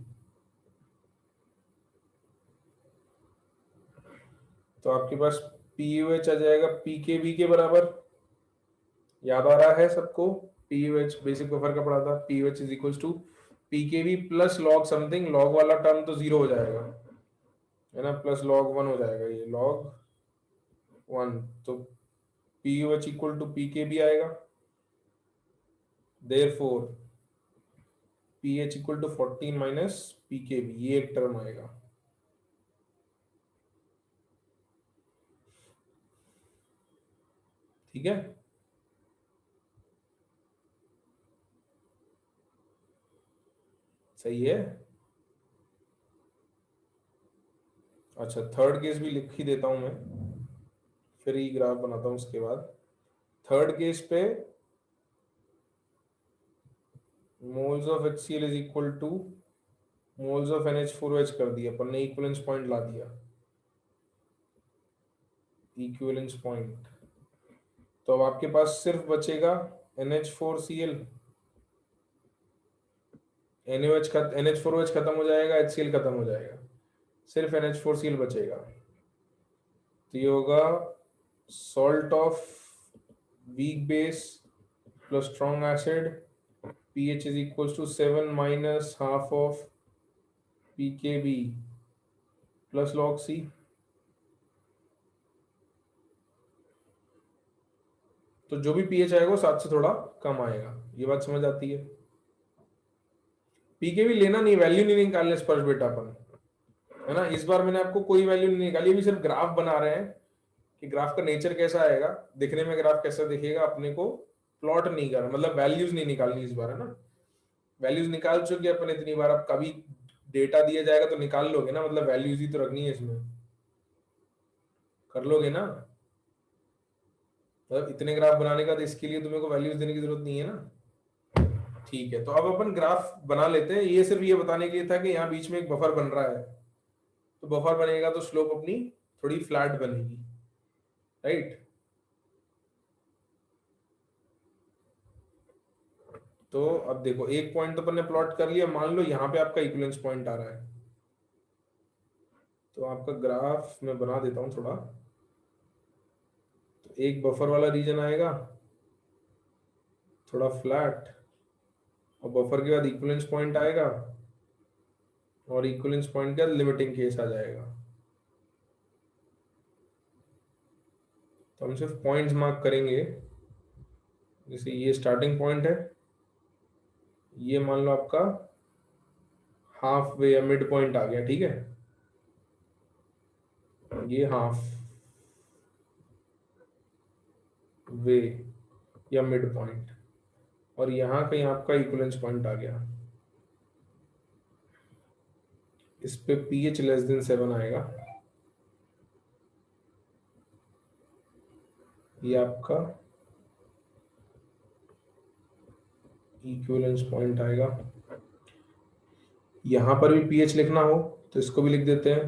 तो आपके पास पीयूएच आ जाएगा पीकेबी के बराबर। याद आ रहा है सबको? पीयूएच बेसिक बफर का पढ़ा था, pOH is equal to pKb plus log something, log वाला टर्म तो जीरो हो जाएगा, है ना, प्लस लॉग वन हो जाएगा, ये लॉग वन। तो पीयूएच इक्वल टू पीकेबी आएगा, therefore pH equal to 14 minus pKb, ये एक टर्म आएगा। ठीक है, सही है। अच्छा, थर्ड केस भी लिख ही देता हूं मैं, फिर ही ग्राफ बनाता हूं उसके बाद। थर्ड केस पे moles of HCl is equal two moles of NH4OH कर दिया अपन ने, इक्विवेलेंस पॉइंट ला दिया, इक्विवेलेंस पॉइंट। तो अब आपके पास सिर्फ बचेगा NH4Cl, NH4OH खत्म हो जाएगा, HCl खत्म हो जाएगा, सिर्फ NH4Cl बचेगा। तो ये होगा salt of weak base plus strong acid, pH is equals to 7 minus half of pKb plus log C। तो जो भी pH आएगा वो 7 से थोड़ा कम आएगा, ये बात समझ आती है। pKb लेना नहीं, वैल्यू नहीं निकालने स्पर्श बेटा अपन, है ना। इस बार मैंने आपको कोई वैल्यू नहीं निकाली, अभी सिर्फ ग्राफ बना रहे हैं कि ग्राफ का नेचर कैसा आएगा, दिखने में ग्राफ कैसा दिखेगा, अपने को प्लॉट नहीं करना, मतलब वैल्यूज नहीं निकालनी इस बार, है ना। वैल्यूज निकाल चुके अपन इतनी बार, अब कभी डेटा दिया जाएगा तो निकाल लोगे ना, मतलब वैल्यूज ही तो रखनी है इसमें, कर लोगे ना। मतलब इतने ग्राफ बनाने का तो इसके लिए तुम्हें को वैल्यूज देने की जरूरत नहीं है ना। ठीक है, तो अब अपन ग्राफ बना लेते हैं। ये सिर्फ ये बताने के लिए था कि यहाँ बीच में एक बफर बन रहा है, तो बफर बनेगा तो स्लोप अपनी थोड़ी फ्लैट बनेगी, राइट। तो अब देखो, एक पॉइंट तो अपन ने प्लॉट कर लिया, मान लो यहाँ पे आपका इक्विवेलेंस पॉइंट आ रहा है, तो आपका ग्राफ मैं बना देता हूँ थोड़ा। तो एक बफर वाला रीजन आएगा थोड़ा फ्लैट, और बफर के बाद इक्विवेलेंस पॉइंट आएगा, और इक्विवेलेंस पॉइंट का लिमिटिंग केस आ जाएगा। तो हम सिर्फ पॉइंट्स मार्क करेंगे, जैसे ये स्टार्टिंग पॉइंट है, ये मान लो आपका हाफ वे या मिड पॉइंट आ गया, ठीक है, ये हाफ वे या मिड पॉइंट, और यहाँ कहीं आपका इक्विवेलेंस पॉइंट आ गया, इस पे pH लेस देन 7 आएगा, ये आपका इक्विवेलेंस पॉइंट आएगा। यहाँ पर भी pH लिखना हो तो इसको भी लिख देते हैं,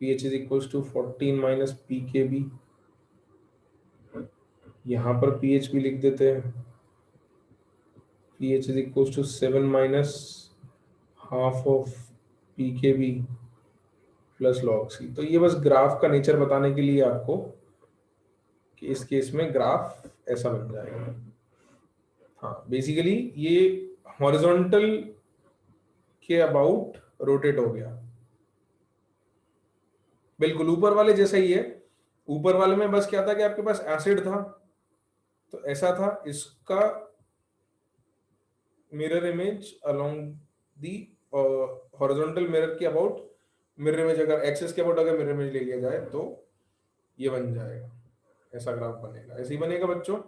pH is equals to 14 minus pKb। यहाँ पर pH भी लिख देते हैं, pH is equals to 7 minus half of pKb plus log C। तो ये बस ग्राफ का नेचर बताने के लिए आपको कि इस केस में ग्राफ ऐसा बन जाएगा। हाँ, बेसिकली ये हॉरिजॉन्टल के अबाउट रोटेट हो गया, बिल्कुल ऊपर वाले जैसा ही है। ऊपर वाले में बस क्या था कि आपके पास एसिड था, तो ऐसा था, इसका mirror image along the horizontal mirror के अबाउट, मिरर इमेज अगर एक्सेस के अबाउट अगर मिरर इमेज ले लिया जाए तो ये बन जाएगा, ऐसा ग्राफ बनेगा, ऐसे ही बनेगा बच्चों।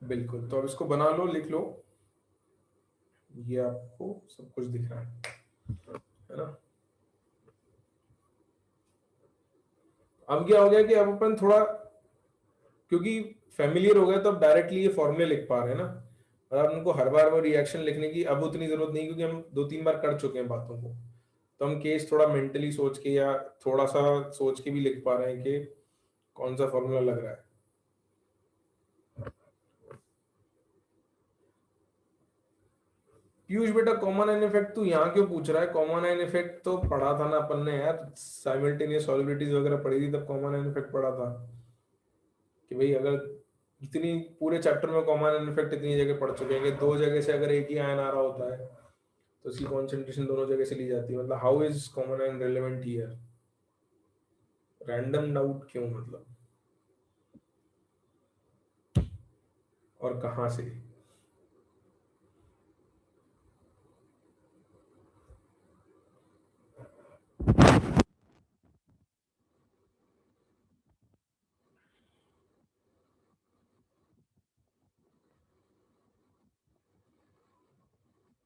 बिल्कुल, तो अब इसको बना लो, लिख लो, ये आपको सब कुछ दिख रहा है ना। अब क्या हो गया कि अब अपन थोड़ा, क्योंकि फेमिलियर हो गया तो अब डायरेक्टली ये फॉर्मूले लिख पा रहे हैं ना, अब उनको हर बार वो रिएक्शन लिखने की अब उतनी जरूरत नहीं, क्योंकि हम 2-3 बार कर चुके हैं बातों को। तो हम केस थोड़ा मेंटली सोच के या थोड़ा सा सोच के भी लिख पा रहे हैं कि कौन सा फॉर्मूला लग रहा है। पीयूष बेटा, कॉमन एन इफेक्ट तू यहाँ क्यों पूछ रहा है? कॉमन एन इफेक्ट तो पढ़ा था ना अपन ने यार, साइमल्टेनियस सॉलिबिलिटीज वगैरह पढ़ी थी तब कॉमन एन इफेक्ट पढ़ा था कि भाई अगर इतनी पूरे चैप्टर में कॉमन एन इफेक्ट इतनी जगह पढ़ चुके हैं कि दो जगह से अगर एक ही आयन आ रहा होता है तो उसकी कॉन्सेंट्रेशन दोनों जगह से ली जाती है। मतलब how is common ion relevant here? Random doubt क्यों मतलब, और कहाँ से?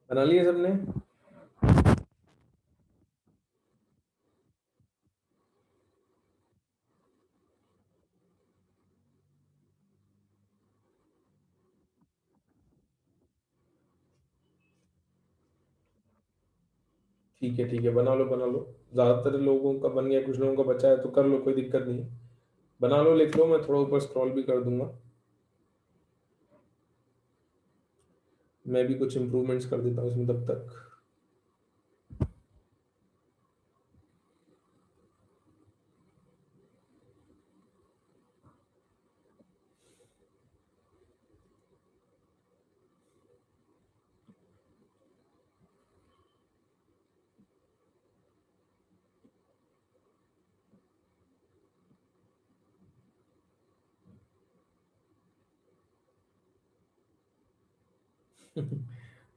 बना लिया सबने? ठीक है ठीक है, बना लो बना लो। ज्यादातर लोगों का बन गया, कुछ लोगों का बचा है तो कर लो, कोई दिक्कत नहीं। बना लो, लिख लो, मैं थोड़ा ऊपर स्क्रॉल भी कर दूंगा। मैं भी कुछ इम्प्रूवमेंट्स कर देता हूँ इसमें तब तक।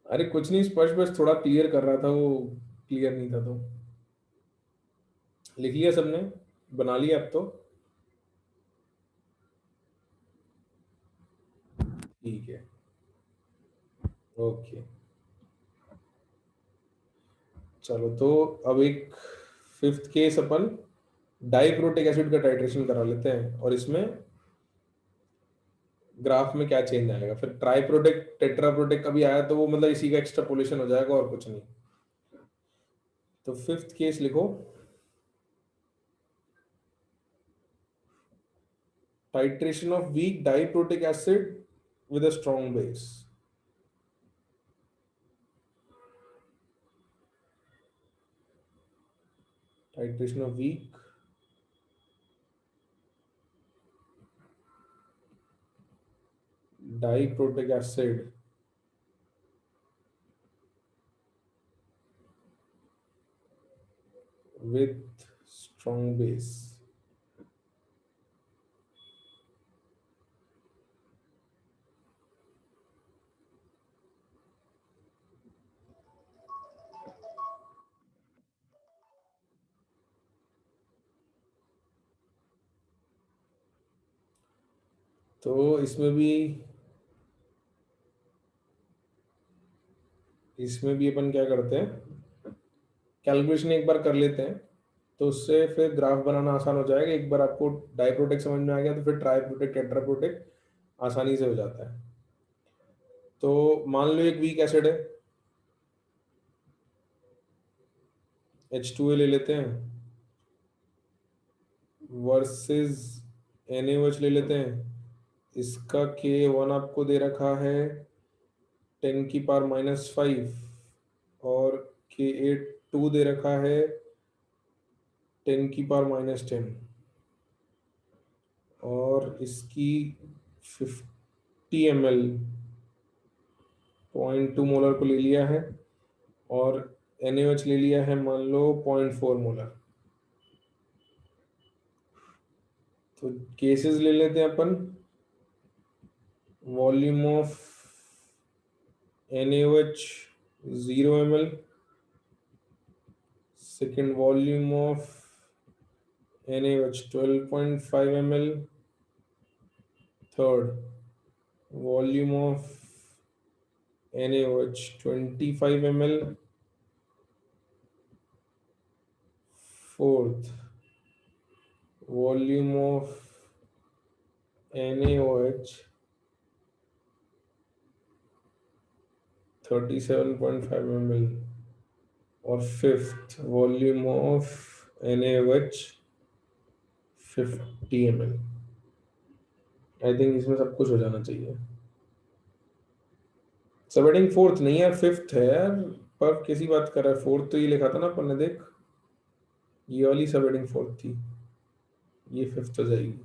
अरे कुछ नहीं, स्पष्ट बस थोड़ा क्लियर कर रहा था, वो क्लियर नहीं था तो। लिख लिया सबने? बना लिया अब तो? ठीक है, ओके। चलो तो अब एक फिफ्थ केस अपन डाइप्रोटिक एसिड का टाइट्रेशन करा लेते हैं, और इसमें ग्राफ में क्या चेंज आएगा। फिर ट्राइप्रोटिक टेट्राप्रोटिक कभी आया तो वो मतलब इसी का एक्सट्रापोलेशन हो जाएगा और कुछ नहीं। तो फिफ्थ केस लिखो, titration of weak diprotic acid with a strong base. Titration of weak diprotic acid with strong base. तो इसमें भी अपन क्या करते हैं, कैलकुलेशन एक बार कर लेते हैं, तो उससे फिर ग्राफ बनाना आसान हो जाएगा। एक बार आपको डाइप्रोटेक समझ में आ गया तो फिर ट्राइप्रोटेक टेट्राप्रोटेक आसानी से हो जाता है। तो मान लो एक वीक एसिड है, H2A ले लेते हैं, वर्सेस NaOH ले लेते हैं। इसका K1 आपको दे रखा है 10⁻⁵, और Ka2 दे रखा है 10⁻⁻10, और इसकी 50 ml 0.2 मोलर को ले लिया है, और NaOH ले लिया है मान लो 0.4 मोलर। तो केसेस ले लेते हैं अपन। Volume of NaOH 0 ml, second volume of NaOH 12.5 ml, third volume of NaOH 25 ml, fourth volume of NaOH 37.5 ml और fifth volume of NaOH 50 ml। I think इसमें सब कुछ हो जाना चाहिए। सबहेडिंग फोर्थ नहीं है, फिफ्थ है यार। पर किसी बात कर रहा है, फोर्थ तो ये लिखा था ना अपन ने, देख ये वाली सबहेडिंग फोर्थ थी, ये फिफ्थ हो जाएगी।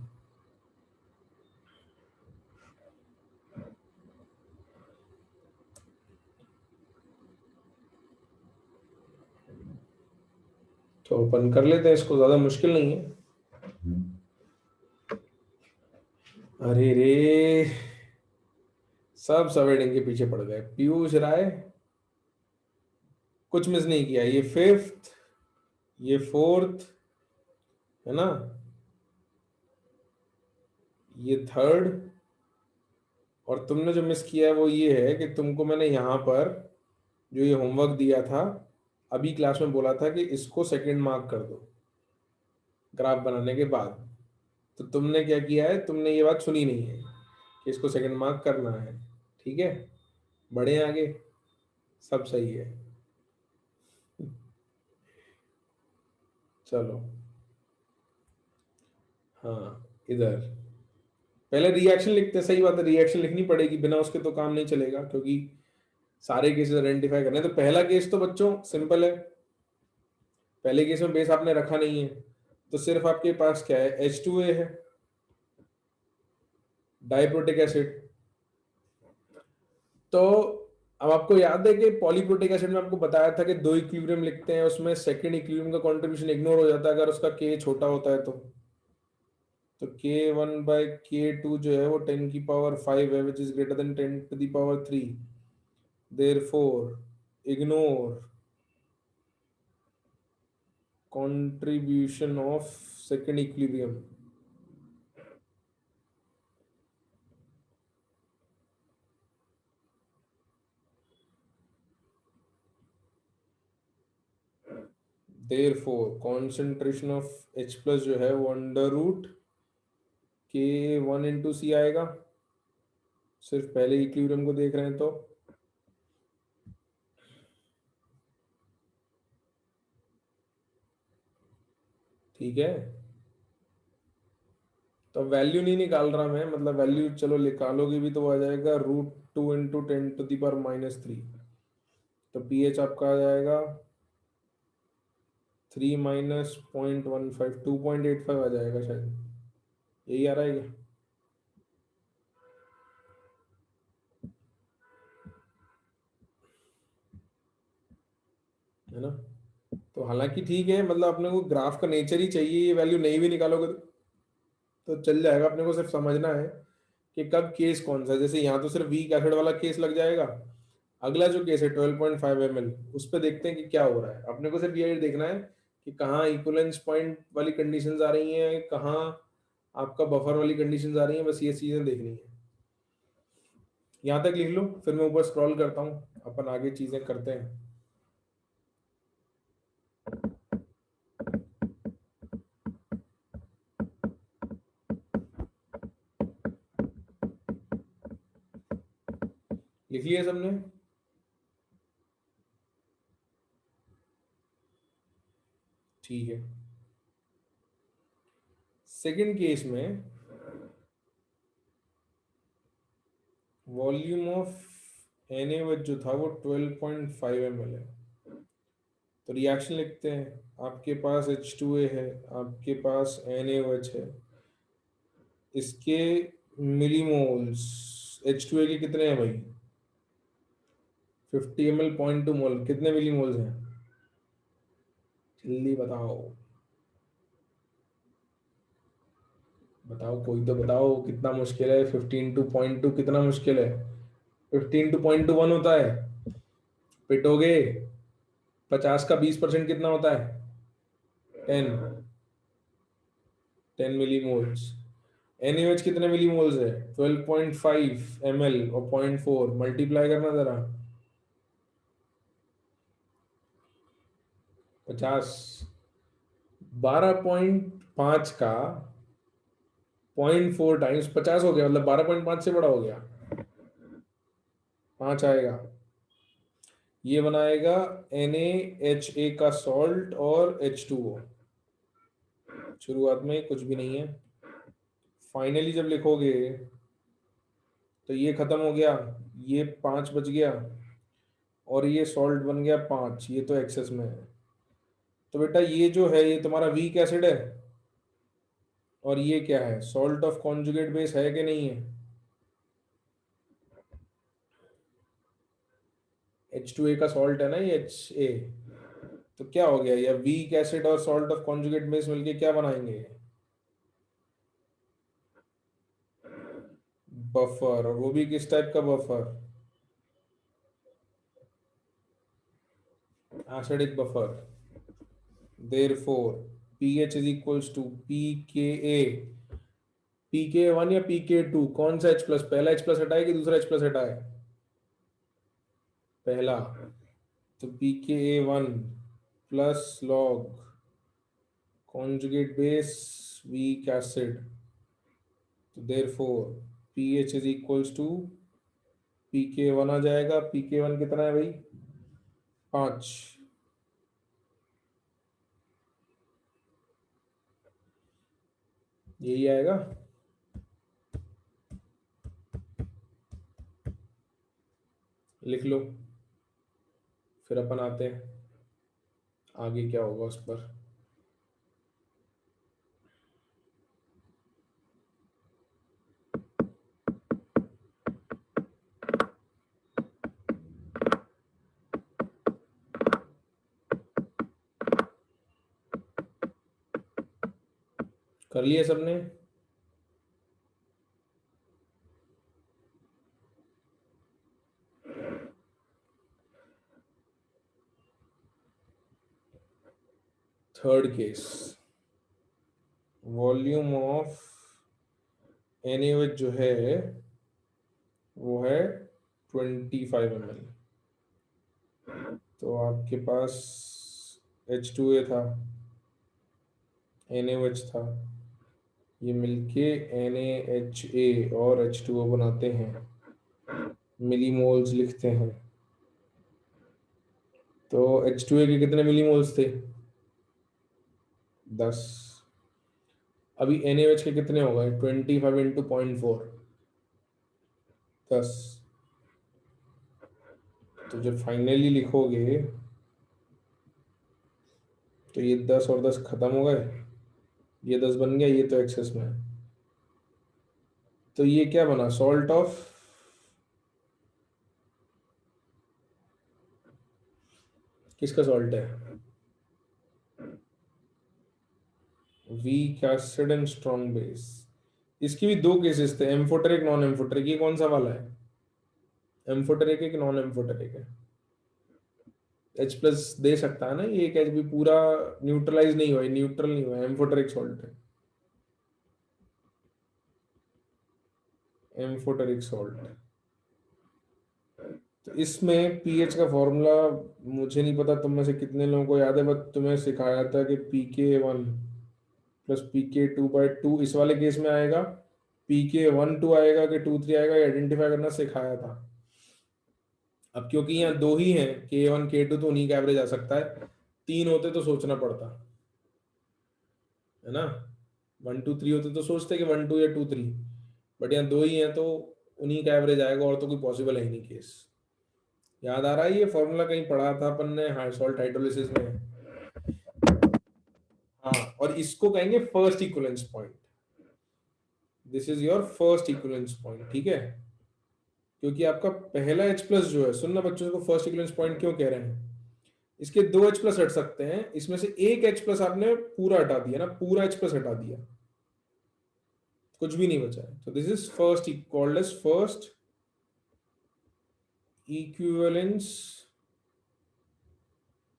तो अपन कर लेते हैं इसको, ज्यादा मुश्किल नहीं है। अरे रे, सब सबहेडिंग के पीछे पड़ गए। पीयूष राय, कुछ मिस नहीं किया। ये फिफ्थ, ये फोर्थ है ना, ये थर्ड, और तुमने जो मिस किया है वो ये है कि तुमको मैंने यहाँ पर जो ये होमवर्क दिया था, अभी क्लास में बोला था कि इसको सेकंड मार्क कर दो ग्राफ बनाने के बाद। तो तुमने क्या किया है, तुमने ये बात सुनी नहीं है कि इसको सेकंड मार्क करना है। ठीक है, बढ़े आगे, सब सही है। चलो, हाँ इधर पहले रिएक्शन लिखते हैं। सही बात है, रिएक्शन लिखनी पड़ेगी, बिना उसके तो काम नहीं चलेगा, क्योंकि सारे केसेस आइडेंटिफाई करने हैं। तो पहला केस तो बच्चों सिंपल है। पहले केस में बेस आपने रखा नहीं है, तो सिर्फ आपके पास क्या है, H2A है, डाइप्रोटिक एसिड। तो अब आपको याद है कि पॉलीप्रोटिक एसिड में आपको बताया था कि दो इक्विलिब्रियम लिखते हैं, उसमें सेकंड इक्विलिब्रियम का कंट्रीब्यूशन इग्नोर हो जाता है अगर उसका K छोटा होता है तो K1/K2 जो है वो 10⁵ है, which is greater than 10⁻3। Therefore ignore contribution of second equilibrium। therefore concentration of H plus जो है वो अंडर रूट K1 × C आएगा। सिर्फ पहले इक्विलिब्रियम को देख रहे हैं तो ठीक है। तो वैल्यू नहीं निकाल रहा मैं, मतलब वैल्यू चलो निकालोगे भी तो वो आ जाएगा √2 × 10⁻³ तो pH आपका आ जाएगा 3 - 0.15 2.85 आ जाएगा शायद, यही आ रहा है क्या? है ना। तो हालांकि ठीक है, मतलब अपने को ग्राफ का नेचर ही चाहिए, ये वैल्यू नहीं भी निकालोगे तो चल जाएगा। अपने को सिर्फ समझना है कि कब केस कौन सा है। जैसे यहाँ तो सिर्फ वीक एसिड वाला केस लग जाएगा। अगला जो केस है 12.5 ml, उस पर देखते हैं कि क्या हो रहा है। अपने को सिर्फ ये देखना है कि कहाँ इक्विवेलेंस पॉइंट वाली कंडीशंस आ रही हैं, कहाँ आपका बफर वाली कंडीशंस आ रही हैं, बस ये चीजें देखनी है। यहाँ तक लिख लो, फिर मैं ऊपर स्क्रॉल करता हूँ, अपन आगे चीजें करते हैं। लिख लिया सबने? ठीक है। सेकंड केस में वॉल्यूम ऑफ NaOH जो था वो 12.5 ml है। तो रिएक्शन लिखते हैं। आपके पास H2A है, आपके पास NaOH है, इसके मिलीमोल्स H2A के कितने हैं भाई? 50 ml 0.2 मोल, कितने मिलीमोल्स हैं जल्दी बताओ। बताओ कोई तो बताओ, कितना मुश्किल है? 15 × 0.2 कितना मुश्किल है? 15 × 0.21 होता है। पिटोगे? 50 का 20% कितना होता है? 10। 10 मिलीमोल्स। NaOH कितने मिलीमोल्स है? 12.5 ml और 0.4 मल्टीप्लाई करना जरा। 50 12.5 का 0.4 टाइम्स 50 हो गया, मतलब 12.5 से बड़ा हो गया, 5 आएगा। ये बनाएगा NaHA का सॉल्ट और H2O। शुरुआत में कुछ भी नहीं है, फाइनली जब लिखोगे तो ये खत्म हो गया, ये 5 बच गया, और ये सॉल्ट बन गया 5, ये तो एक्सेस में है। तो बेटा ये जो है ये तुम्हारा वीक एसिड है, और ये क्या है, सॉल्ट ऑफ कॉन्जुगेट बेस है कि नहीं है? H2A का सॉल्ट है ना ये HA। तो क्या हो गया, ये वीक एसिड और सॉल्ट ऑफ कॉन्जुगेट बेस मिलके क्या बनाएंगे, बफर। और वो भी किस टाइप का buffer, acidic buffer. Therefore pH is equals to pKa। pK1 या pK2, कौन सा H प्लस, पहला H प्लस हटाए कि दूसरा H प्लस हटाए? पहला। तो pKa1 plus log conjugate base weak acid, तो therefore pH is equals to pK1 आ जाएगा। pK1 कितना है भाई, 5। यही आएगा। लिख लो, फिर अपन आते हैं आगे क्या होगा उस पर। कर लिए सबने? Third case, volume of NaOH जो है वो है 25 ml। तो आपके पास H2A था, NaOH था, ये मिलके NaHA और H2O बनाते हैं, मिलीमोल्स लिखते हैं। तो H2A के कितने मिलीमोल्स थे, 10। अभी NaOH के कितने हो गए, 25 इंटू 0.4, 10। तो जब फाइनली लिखोगे तो ये 10 और 10 खत्म हो गए, ये 10 बन गया, ये तो एक्सेस में है। तो ये क्या बना, सॉल्ट ऑफ, किसका सॉल्ट है, weak acid and strong base. इसकी भी दो केसेस थे, एम्फोटेरिक नॉन एम्फोटेरिक। ये कौन सा वाला है, एम्फोटेरिक है कि नॉन एम्फोटेरिक है? H प्लस दे सकता है ना ये, एक H भी पूरा न्यूट्रलाइज नहीं हुआ, न्यूट्रल नहीं हुआ, एम्फोटेरिक सॉल्ट है, एम्फोटेरिक सॉल्ट। तो इसमें पीएच का फॉर्मूला मुझे नहीं पता तुम में से कितने लोगों को याद है, बट तुम्हें सिखाया था कि pK1 प्लस pK2/2 इस वाले केस में आएगा, pK1/2 आएगा कि 2/3 आएगा, ये आइडेंटिफाई करना सिखाया था। अब क्योंकि यहाँ दो ही हैं, K1 K2, तो उन्हीं का एवरेज आ सकता है। 3 होते तो सोचना पड़ता है ना, 1 2 3 होते तो सोचते कि 1 2 या 2 3, बट यहाँ दो ही हैं तो उन्हीं का एवरेज आएगा, और तो कोई पॉसिबल है ही नहीं केस। याद आ रहा है, ये फॉर्मूला कहीं पढ़ा था अपन ने, हाई सॉल्ट हाइड्रोलिसिस में। हाँ, और इसको कहेंगे first equivalence point. This is your first equivalence point, ठीक है? क्योंकि आपका पहला H प्लस जो है, सुनना बच्चों को, फर्स्ट इक्विवेलेंस पॉइंट क्यों कह रहे हैं, इसके दो H प्लस हट सकते हैं, इसमें से एक H प्लस आपने पूरा हटा दिया ना, पूरा H प्लस हटा दिया, कुछ भी नहीं बचा है। तो this is first, called as first equivalence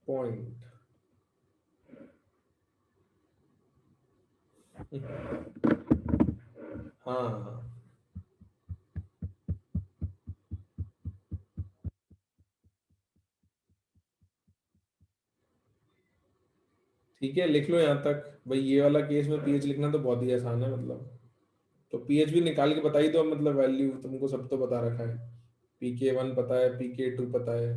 point. हाँ, ठीक है, लिख लो यहाँ तक भाई। ये वाला केस में पीएच लिखना तो बहुत ही आसान है, मतलब तो पीएच भी निकाल के बता ही दो, मतलब वैल्यू तुमको सब तो बता रखा है, pK1 पता है, pK2 पता है,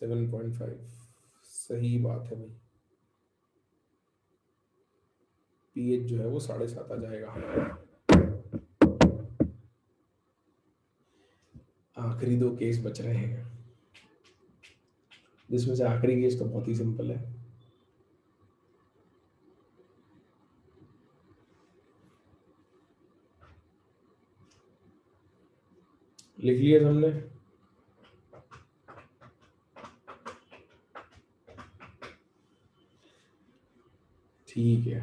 7.5 सही बात है भाई। पीएच जो है वो 7.5 आ जाएगा। आखिरी 2 केस बच रहे हैं, जिसमें से आखिरी केस तो बहुत ही सिंपल है। लिख लिया हमने। ठीक है,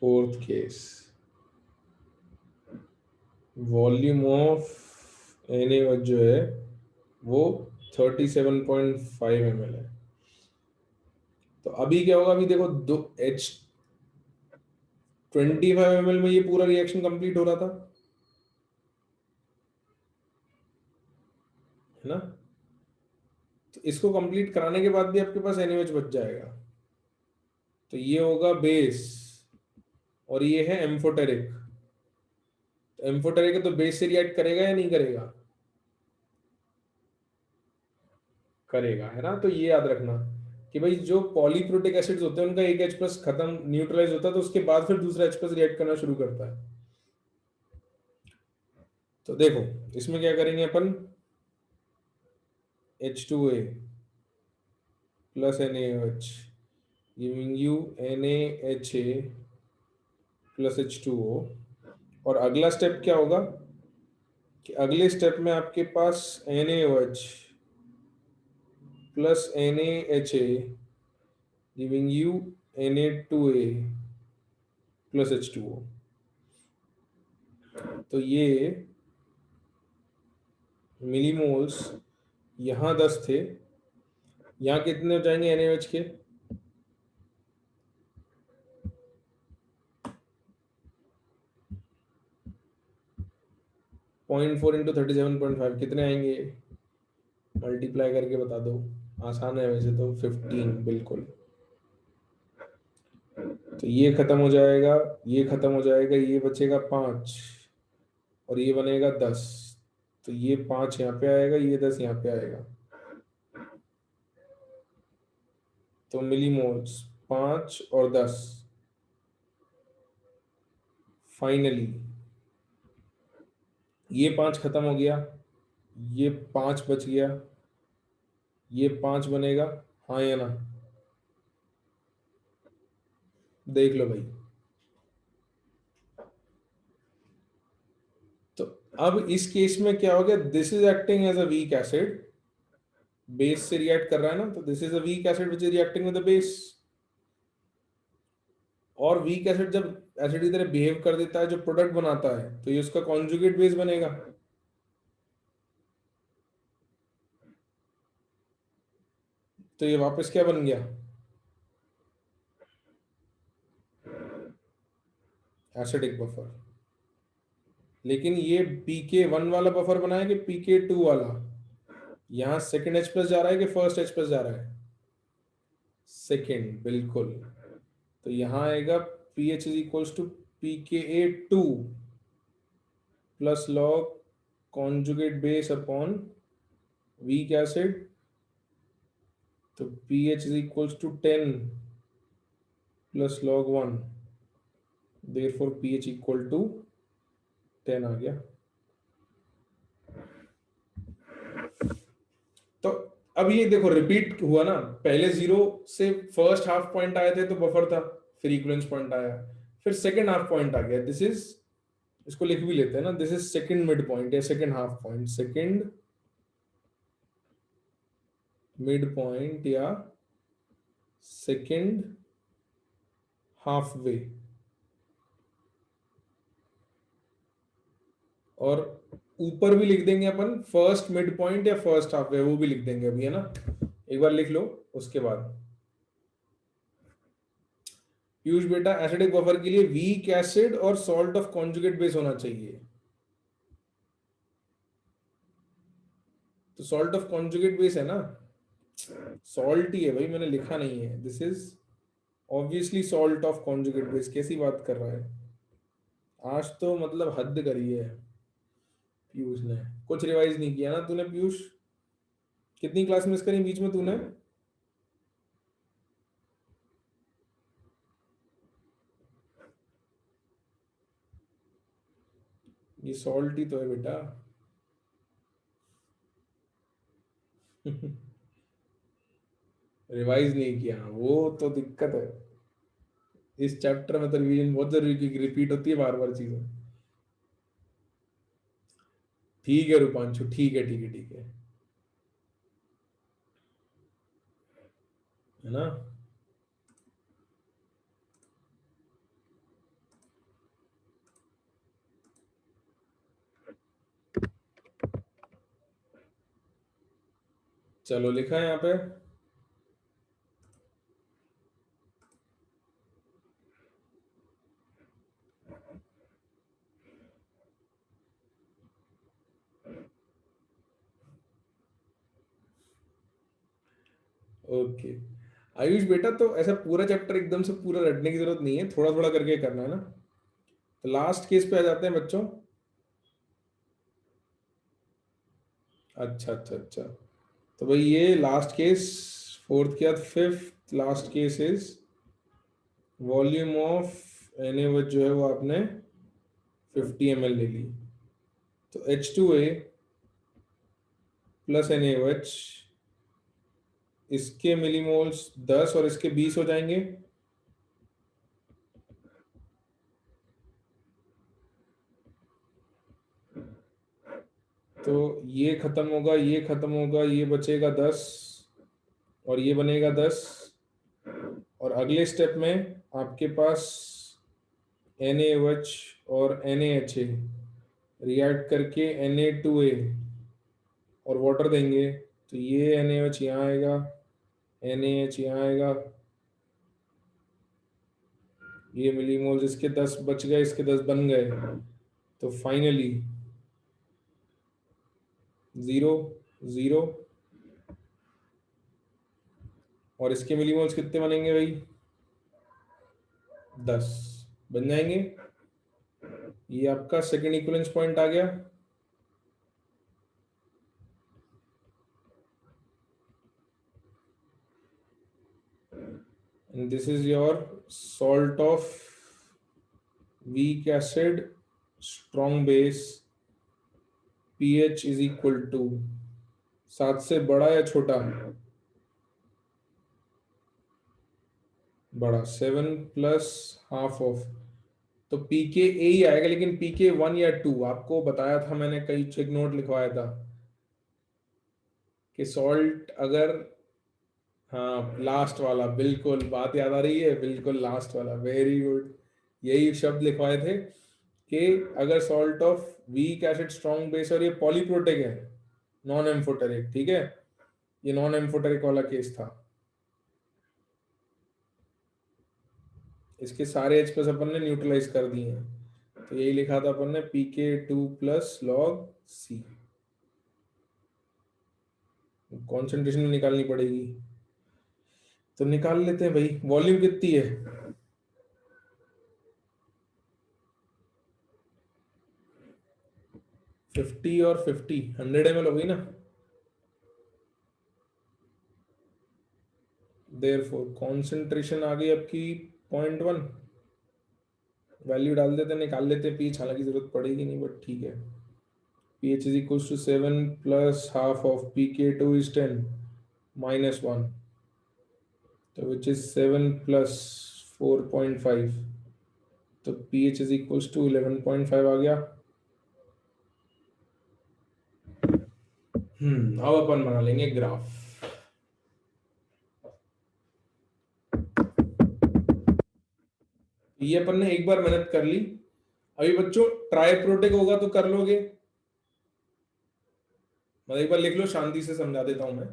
fourth case, volume of NaOH जो है वो 37.5 ml है। तो अभी क्या होगा, अभी देखो दो H25 ml में ये पूरा रिएक्शन कंप्लीट हो रहा था, है ना। तो इसको कंप्लीट कराने के बाद भी आपके पास NaOH बच जाएगा। तो ये होगा बेस और ये है एम्फोटेरिक। तो एम्फोटेरिक है तो बेस से रिएक्ट करेगा या नहीं करेगा? करेगा, है ना। तो ये याद रखना कि भाई जो पॉलीप्रोटिक एसिड्स होते हैं उनका एक H प्लस खत्म न्यूट्रलाइज होता है, तो उसके बाद फिर दूसरा H प्लस रिएक्ट करना शुरू करता है। तो देखो इसमें क्या करेंगे अपन, H2A plus NaOH giving you NaHA plus H2O। और अगला स्टेप क्या होगा कि अगले स्टेप में आपके पास NaOH plus NaHA giving you Na2A plus H2O। तो ये मिलीमोल्स यहाँ 10 थे, यहाँ कितने हो जाएंगे NaOH के? 0.4 इंटू 37.5 कितने आएंगे? मल्टीप्लाई करके बता दो, आसान है वैसे तो। 15 बिल्कुल। तो ये खत्म हो जाएगा, ये खत्म हो जाएगा, ये बचेगा 5 और ये बनेगा 10। तो ये 5 यहाँ पे आएगा, ये 10 यहाँ पे आएगा। तो मिलीमोल्स 5 और 10। फाइनली ये 5 खत्म हो गया, ये 5 बच गया, ये 5 बनेगा, हाँ या ना? देख लो भाई। तो अब इस केस में क्या हो गया, this is acting as a weak acid, base से रिएक्ट कर रहा है ना, तो this is a weak acid which is reacting with the base. और वीक एसिड जब एसिड की तरह बिहेव कर देता है, जो प्रोडक्ट बनाता है, तो ये उसका कॉन्जुगेट बेस बनेगा। तो ये वापस क्या बन गया, एसिडिक बफर। लेकिन ये pK1 वाला बफर बनाया कि pK2 वाला? यहाँ सेकेंड H प्लस जा रहा है कि फर्स्ट H प्लस जा रहा है? सेकेंड, बिल्कुल। तो यहाँ आएगा pH is equals to pKa2 plus log conjugate base upon weak acid. तो pH is equals to 10 plus log 1, therefore pH equal to 10 आ गया। तो अब ये देखो रिपीट हुआ ना, पहले 0 से फर्स्ट हाफ पॉइंट आए थे तो बफर था, फिर इक्विवेलेंस पॉइंट आया, फिर सेकंड हाफ पॉइंट आ गया। दिस इज, इसको लिख भी लेते हैं ना, this is second mid point या second half point, second mid point या सेकंड हाफ वे। और ऊपर भी लिख देंगे अपन फर्स्ट मिड पॉइंट या फर्स्ट हाफ वे, वो भी लिख देंगे अभी, है ना। एक बार लिख लो उसके बाद। पीयूष बेटा, एसिडिक बफर के लिए वीक एसिड और सॉल्ट ऑफ कॉन्जुगेट बेस होना चाहिए। तो सॉल्ट ऑफ कॉन्जुगेट बेस है ना, सॉल्ट ही है भाई, मैंने लिखा नहीं है। This is obviously salt of conjugate base. कैसी बात कर रहा है आज तो, मतलब हद करी है। पीयूष ने कुछ रिवाइज नहीं किया ना तूने पीयूष? कितनी क्लास मिस करी बीच में तूने? ये सॉल्ट ही तो है बेटा। रिवाइज नहीं किया वो तो दिक्कत है। इस चैप्टर में तो रिवीजन बहुत जरूरी क्योंकि रिपीट होती है बार बार चीजें। ठीक है रूपांशु, ठीक है ठीक है ठीक है ना? चलो लिखा है यहाँ पे। ओके आयुष बेटा, तो ऐसा पूरा चैप्टर एकदम से पूरा रटने की जरूरत नहीं है, थोड़ा थोड़ा करके करना है ना। तो लास्ट केस पे आ जाते हैं बच्चों। अच्छा अच्छा अच्छा। तो भाई ये लास्ट केस, फोर्थ के बाद fifth last case is volume of NaOH जो है वो आपने 50 ml ले ली। तो H2A प्लस NaOH, इसके मिलीमोल्स 10 और इसके 20 हो जाएंगे। तो ये खत्म होगा, ये खत्म होगा, ये बचेगा 10 और ये बनेगा 10। और अगले स्टेप में आपके पास NaOH और NaHA रिएक्ट करके Na2A और वाटर देंगे। तो ये NaOH यहाँ आएगा, NaH यहाँ आएगा, ये मिलीमोल्स इसके 10 बच गए, इसके 10 बन गए। तो फाइनली 0 0 और इसके मिलीमोल्स कितने बनेंगे भाई? 10 बन जाएंगे। ये आपका सेकेंड इक्विवेलेंस पॉइंट आ गया। and this is your salt of weak acid strong base, pH is equal to 7 से बड़ा या छोटा? बड़ा, 7 प्लस हाफ ऑफ। तो pKa ही आएगा, लेकिन pK 1 या 2 आपको बताया था मैंने, कई चेक नोट लिखवाया था कि सॉल्ट अगर, हाँ लास्ट वाला, बिल्कुल बात याद आ रही है, बिल्कुल लास्ट वाला, वेरी गुड। यही शब्द लिखवाए थे कि अगर salt of weak acid strong base, और ये पॉलीप्रोटिक है, नॉन एम्फोटेरिक, ठीक है, ये नॉन एम्फोटेरिक वाला केस था। इसके सारे H प्लस अपन ने न्यूट्रलाइज कर दिए हैं। तो यही लिखा था अपन ने, pK 2 plus log C। Concentration में निकालनी पड़ेगी, तो निकाल लेते हैं भाई। वॉल्यूम कितनी है? 50 और 50 100 ml हो गई ना। देयरफॉर कॉन्सेंट्रेशन आ गई आपकी 0.1। वैल्यू डाल देते, निकाल लेते पीएच, हालांकि जरूरत पड़ेगी नहीं बट ठीक है। pH is equals to 7 plus half of pK2 is 10 minus 1, तो which is 7 plus 4.5, तो pH is equals to 11.5 आ गया। अब अपन बना लेंगे ग्राफ। ये अपन ने एक बार मेहनत कर ली। अभी बच्चों ट्राई प्रोटेक होगा तो कर लोगे? मतलब एक बार लिख लो, शांति से समझा देता हूं मैं,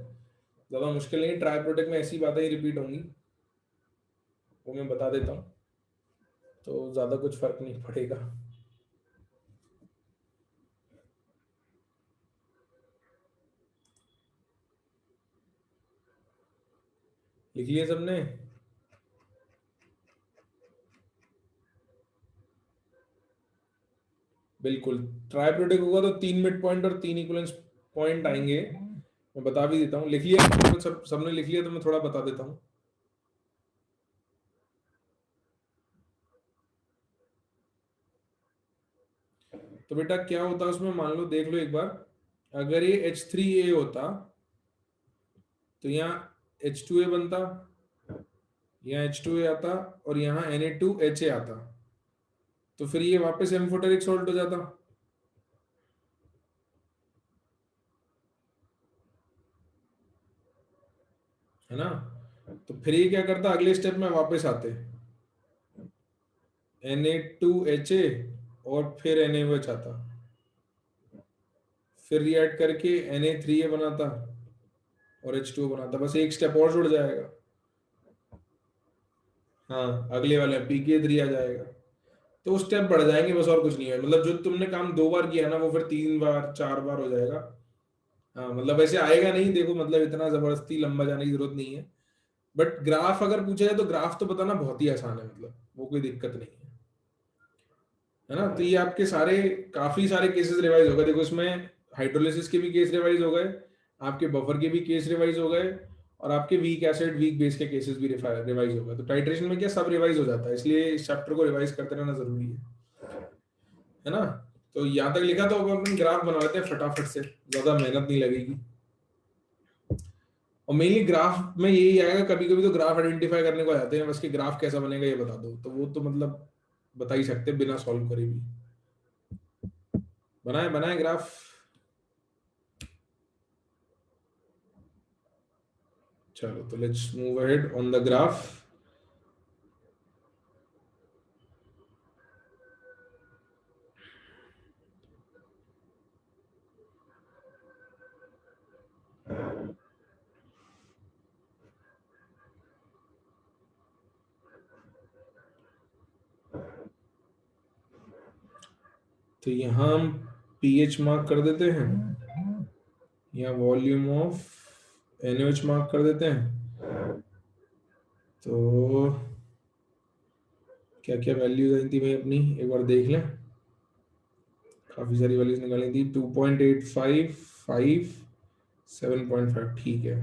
ज्यादा मुश्किल नहीं। ट्राई प्रोटेक्ट में ऐसी बातें ही रिपीट होंगी, वो मैं बता देता हूँ, तो ज्यादा कुछ फर्क नहीं पड़ेगा। लिख लिया सबने? बिल्कुल। ट्राइप्रोटिक होगा तो 3 मिड पॉइंट और 3 इक्विवेलेंस पॉइंट आएंगे। मैं बता भी देता हूँ, लिख लिया सबने लिख लिया तो मैं थोड़ा बता देता हूँ। तो बेटा क्या होता है उसमें, मान लो देख लो एक बार, अगर ये H3A होता तो यहाँ H2A बनता, यहाँ H2A आता और यहाँ Na2HA आता, तो फिर ये वापस एम्फोटेरिक सॉल्ट हो जाता, है ना। तो फिर ये क्या करता, अगले स्टेप में वापस आते Na2HA और फिर NaOH आता, फिर रिएक्ट करके Na3A बनाता और H2O बनाता, बस एक स्टेप और जुड़ जाएगा। हाँ, अगले वाले pK3 आ जाएगा। तो उस स्टेप बढ़ जाएंगे बस, और कुछ नहीं है। मतलब जो तुमने काम 2 बार किया ना वो फिर 3 बार 4 बार हो जाएगा। हाँ, मतलब ऐसे आएगा नहीं, देखो मतलब इतना जबरदस्ती लंबा जाने की जरूरत नहीं है। बट ग्राफ अगर पूछा जाए तो ग्राफ तो बताना बहुत ही आसान है, मतलब वो कोई दिक्कत नहीं है, है ना। तो ये आपके सारे काफी सारे केसेस रिवाइज हो गए, देखो इसमें हाइड्रोलिसिस के भी केस रिवाइज हो गए, आपके बफर के भी केस रिवाइज हो गए, और आपके वीक एसिड वीक बेस के केसेस भी रिवाइज हो गए। तो टाइट्रेशन में क्या सब रिवाइज हो जाता है, इसलिए इस चैप्टर को रिवाइज करते रहना जरूरी है ना। तो यहाँ तक लिखा, तो अब अपन ग्राफ बना लेते हैं फटाफट से, ज्यादा मेहनत नहीं लगेगी। और मेनली ग्राफ में यही आएगा, कभी कभी तो ग्राफ आइडेंटिफाई करने को आ जाते हैं बस, कि ग्राफ कैसा बनेगा ये बता दो, तो वो तो मतलब बता ही सकते हैं बिना सॉल्व करे भी। बनाए बनाए ग्राफ। चलो तो let's move ahead on the graph. तो यहाँ हम पीएच मार्क कर देते हैं, यहाँ वॉल्यूम ऑफ NaOH मार्क कर देते हैं। तो क्या क्या वैल्यूज आई थी भाई अपनी, एक बार देख लें। काफी सारी वैल्यूज निकाली थी, 2.85, 5, 7.5, ठीक है।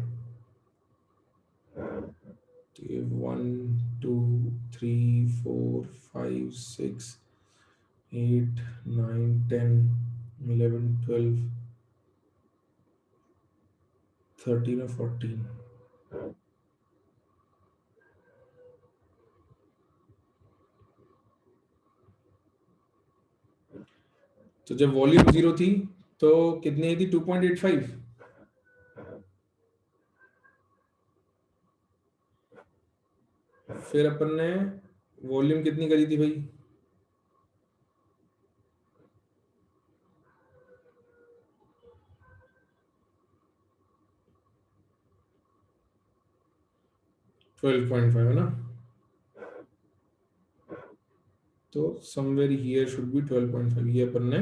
तो ये 1 2 3 4 5 6 8 9 10 11 12 13 और 14। तो जब वॉल्यूम 0 थी तो कितनी थी, 2.85। फिर अपन ने वॉल्यूम कितनी करी थी भाई, 12.5 है ना। तो समवेयर हियर शुड बी 12.5, ये अपन ने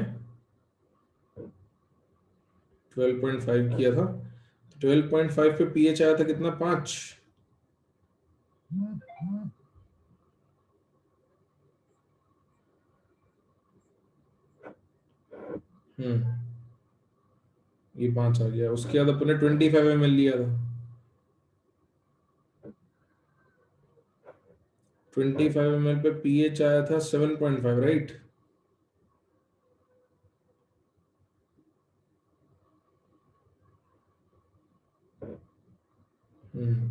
12.5 किया था। 12.5 पे पीएच आया था कितना, 5। हम्म, ये 5 आ गया। उसके बाद अपन ने 25 ml लिया था, 25 ml पे पीएच आया था 7.5, राइट।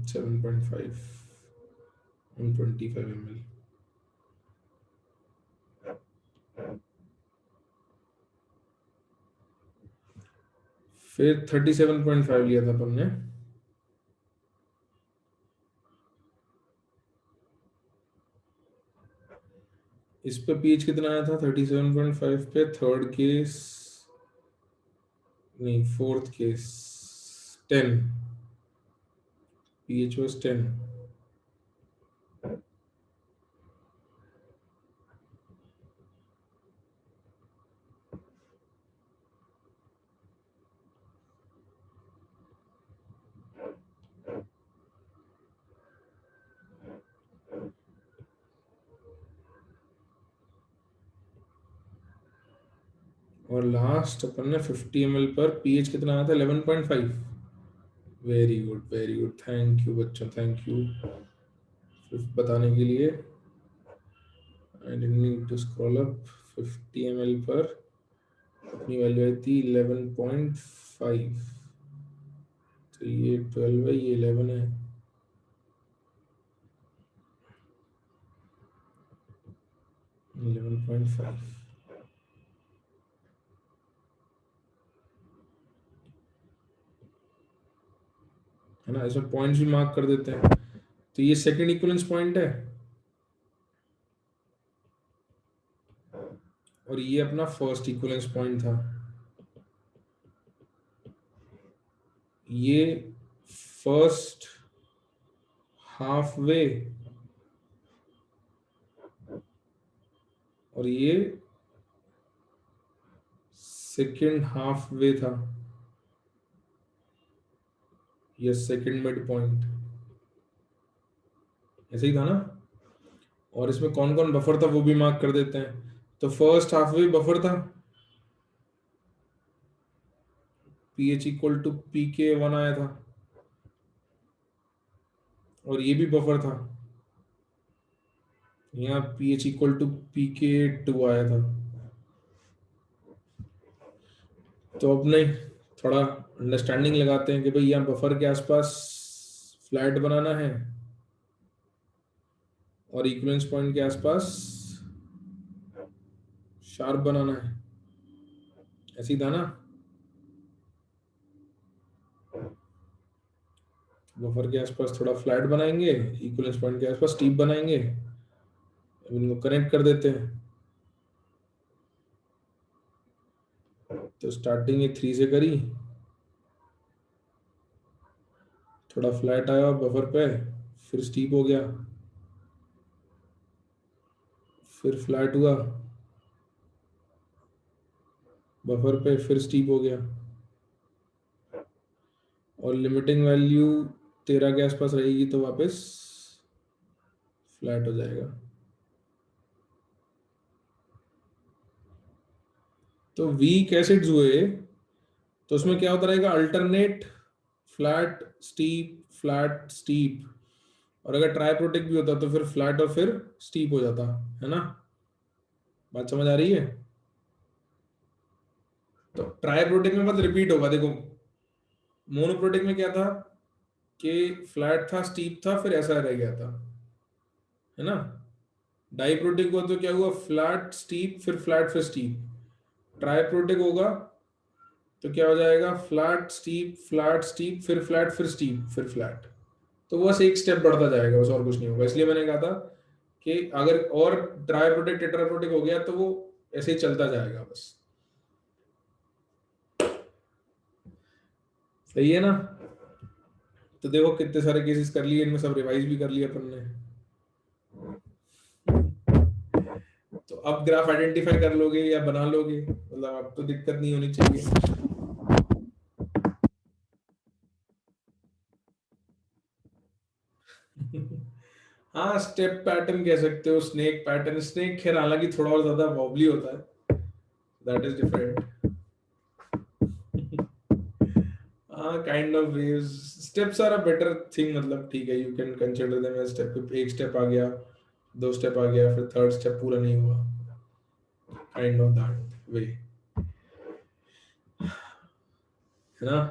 7.5 on 25 ml। फिर 37.5 लिया था अपन ने, इस पे पीएच कितना आया था 37.5 पे, थर्ड केस नहीं, फोर्थ केस 10, पीएच वाज 10। और लास्ट अपन ने 50 ml पर pH कितना आया था 11.5। Very good very good, thank you बच्चों, थैंक यू बताने के लिए। I didn't need to scroll up. 50 ml पर अपनी वैल्यू आई थी 11.5, तो ये 12 है, ये 11 है। इलेवन पॉइंट फाइव है ना, इसमें पॉइंट्स भी मार्क कर देते हैं। तो ये सेकंड इक्विवेलेंस पॉइंट है और ये अपना फर्स्ट इक्विवेलेंस पॉइंट था। ये फर्स्ट हाफ वे और ये सेकंड हाफ वे था, ये सेकंड मिड पॉइंट, ऐसे ही था ना। और इसमें कौन कौन बफर था वो भी मार्क कर देते हैं। तो फर्स्ट हाफ वे बफर था, pH इक्वल टू pK1 आया था, और ये भी बफर था, यहाँ pH इक्वल टू pK2 आया था। तो अब नहीं, थोड़ा अंडरस्टैंडिंग लगाते हैं कि भाई यहाँ बफर के आसपास फ्लैट बनाना है और इक्विवेलेंस पॉइंट के आसपास शार्प बनाना है, ऐसी था ना। बफर के आसपास थोड़ा फ्लैट बनाएंगे, इक्विवेलेंस पॉइंट के आसपास स्टीप बनाएंगे, अब इनको कनेक्ट कर देते हैं। तो स्टार्टिंग ये 3 से करी, थोड़ा फ्लैट आया बफर पे, फिर स्टीप हो गया, फिर फ्लैट हुआ बफर पे, फिर स्टीप हो गया, और लिमिटिंग वैल्यू 13 के आसपास रहेगी तो वापस फ्लैट हो जाएगा। तो वीक एसिड्स हुए तो उसमें क्या होता रहेगा, alternate flat steep flat steep, और अगर ट्राइप्रोटिक भी होता तो फिर फ्लैट और फिर स्टीप हो जाता, है ना। बात समझ आ रही है। तो ट्राइप्रोटिक में मतलब रिपीट होगा, देखो मोनोप्रोटिक में क्या था कि फ्लैट था स्टीप था फिर ऐसा रह गया था, है ना। डाइप्रोटिक हुआ तो क्या हुआ, फ्लैट स्टीप फिर फ्लैट फिर स्टीप। ट्राइप्रोटिक होगा तो क्या हो जाएगा, फ्लैट स्टीप फिर फ्लैट फिर स्टीप फिर फ्लैट। तो बस एक स्टेप बढ़ता जाएगा, बस और कुछ नहीं होगा। इसलिए मैंने कहा था कि अगर और ट्राइप्रोटिक टेट्राप्रोटिक हो गया तो वो ऐसे ही चलता जाएगा बस। सही है ना। तो देखो कितने सारे केसेस कर लिए, इनमें सब रिवाइज भी कर लिए अपन ने। तो अब ग्राफ आइडेंटिफाई कर लोगे या बना लोगे, मतलब अब तो दिक्कत नहीं होनी चाहिए। हाँ, स्टेप पैटर्न कह सकते हो, स्नेक पैटर्न। स्नेक खैर हालांकि थोड़ा और ज्यादा वॉबली होता है, दैट इज डिफरेंट। हाँ, kind of waves, steps are a better thing, मतलब ठीक है, you can consider them as step. एक स्टेप आ गया, दो स्टेप आ गया, फिर थर्ड स्टेप पूरा नहीं हुआ, काइंड ऑफ दैट वे, है ना।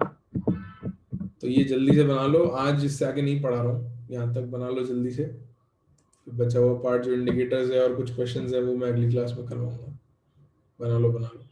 तो ये जल्दी से बना लो, आज इससे आगे नहीं पढ़ा रहा हूँ, यहाँ तक बना लो जल्दी से। फिर बचा हुआ पार्ट जो इंडिकेटर्स है और कुछ क्वेश्चंस है वो मैं अगली क्लास में करवाऊंगा। बना लो बना लो।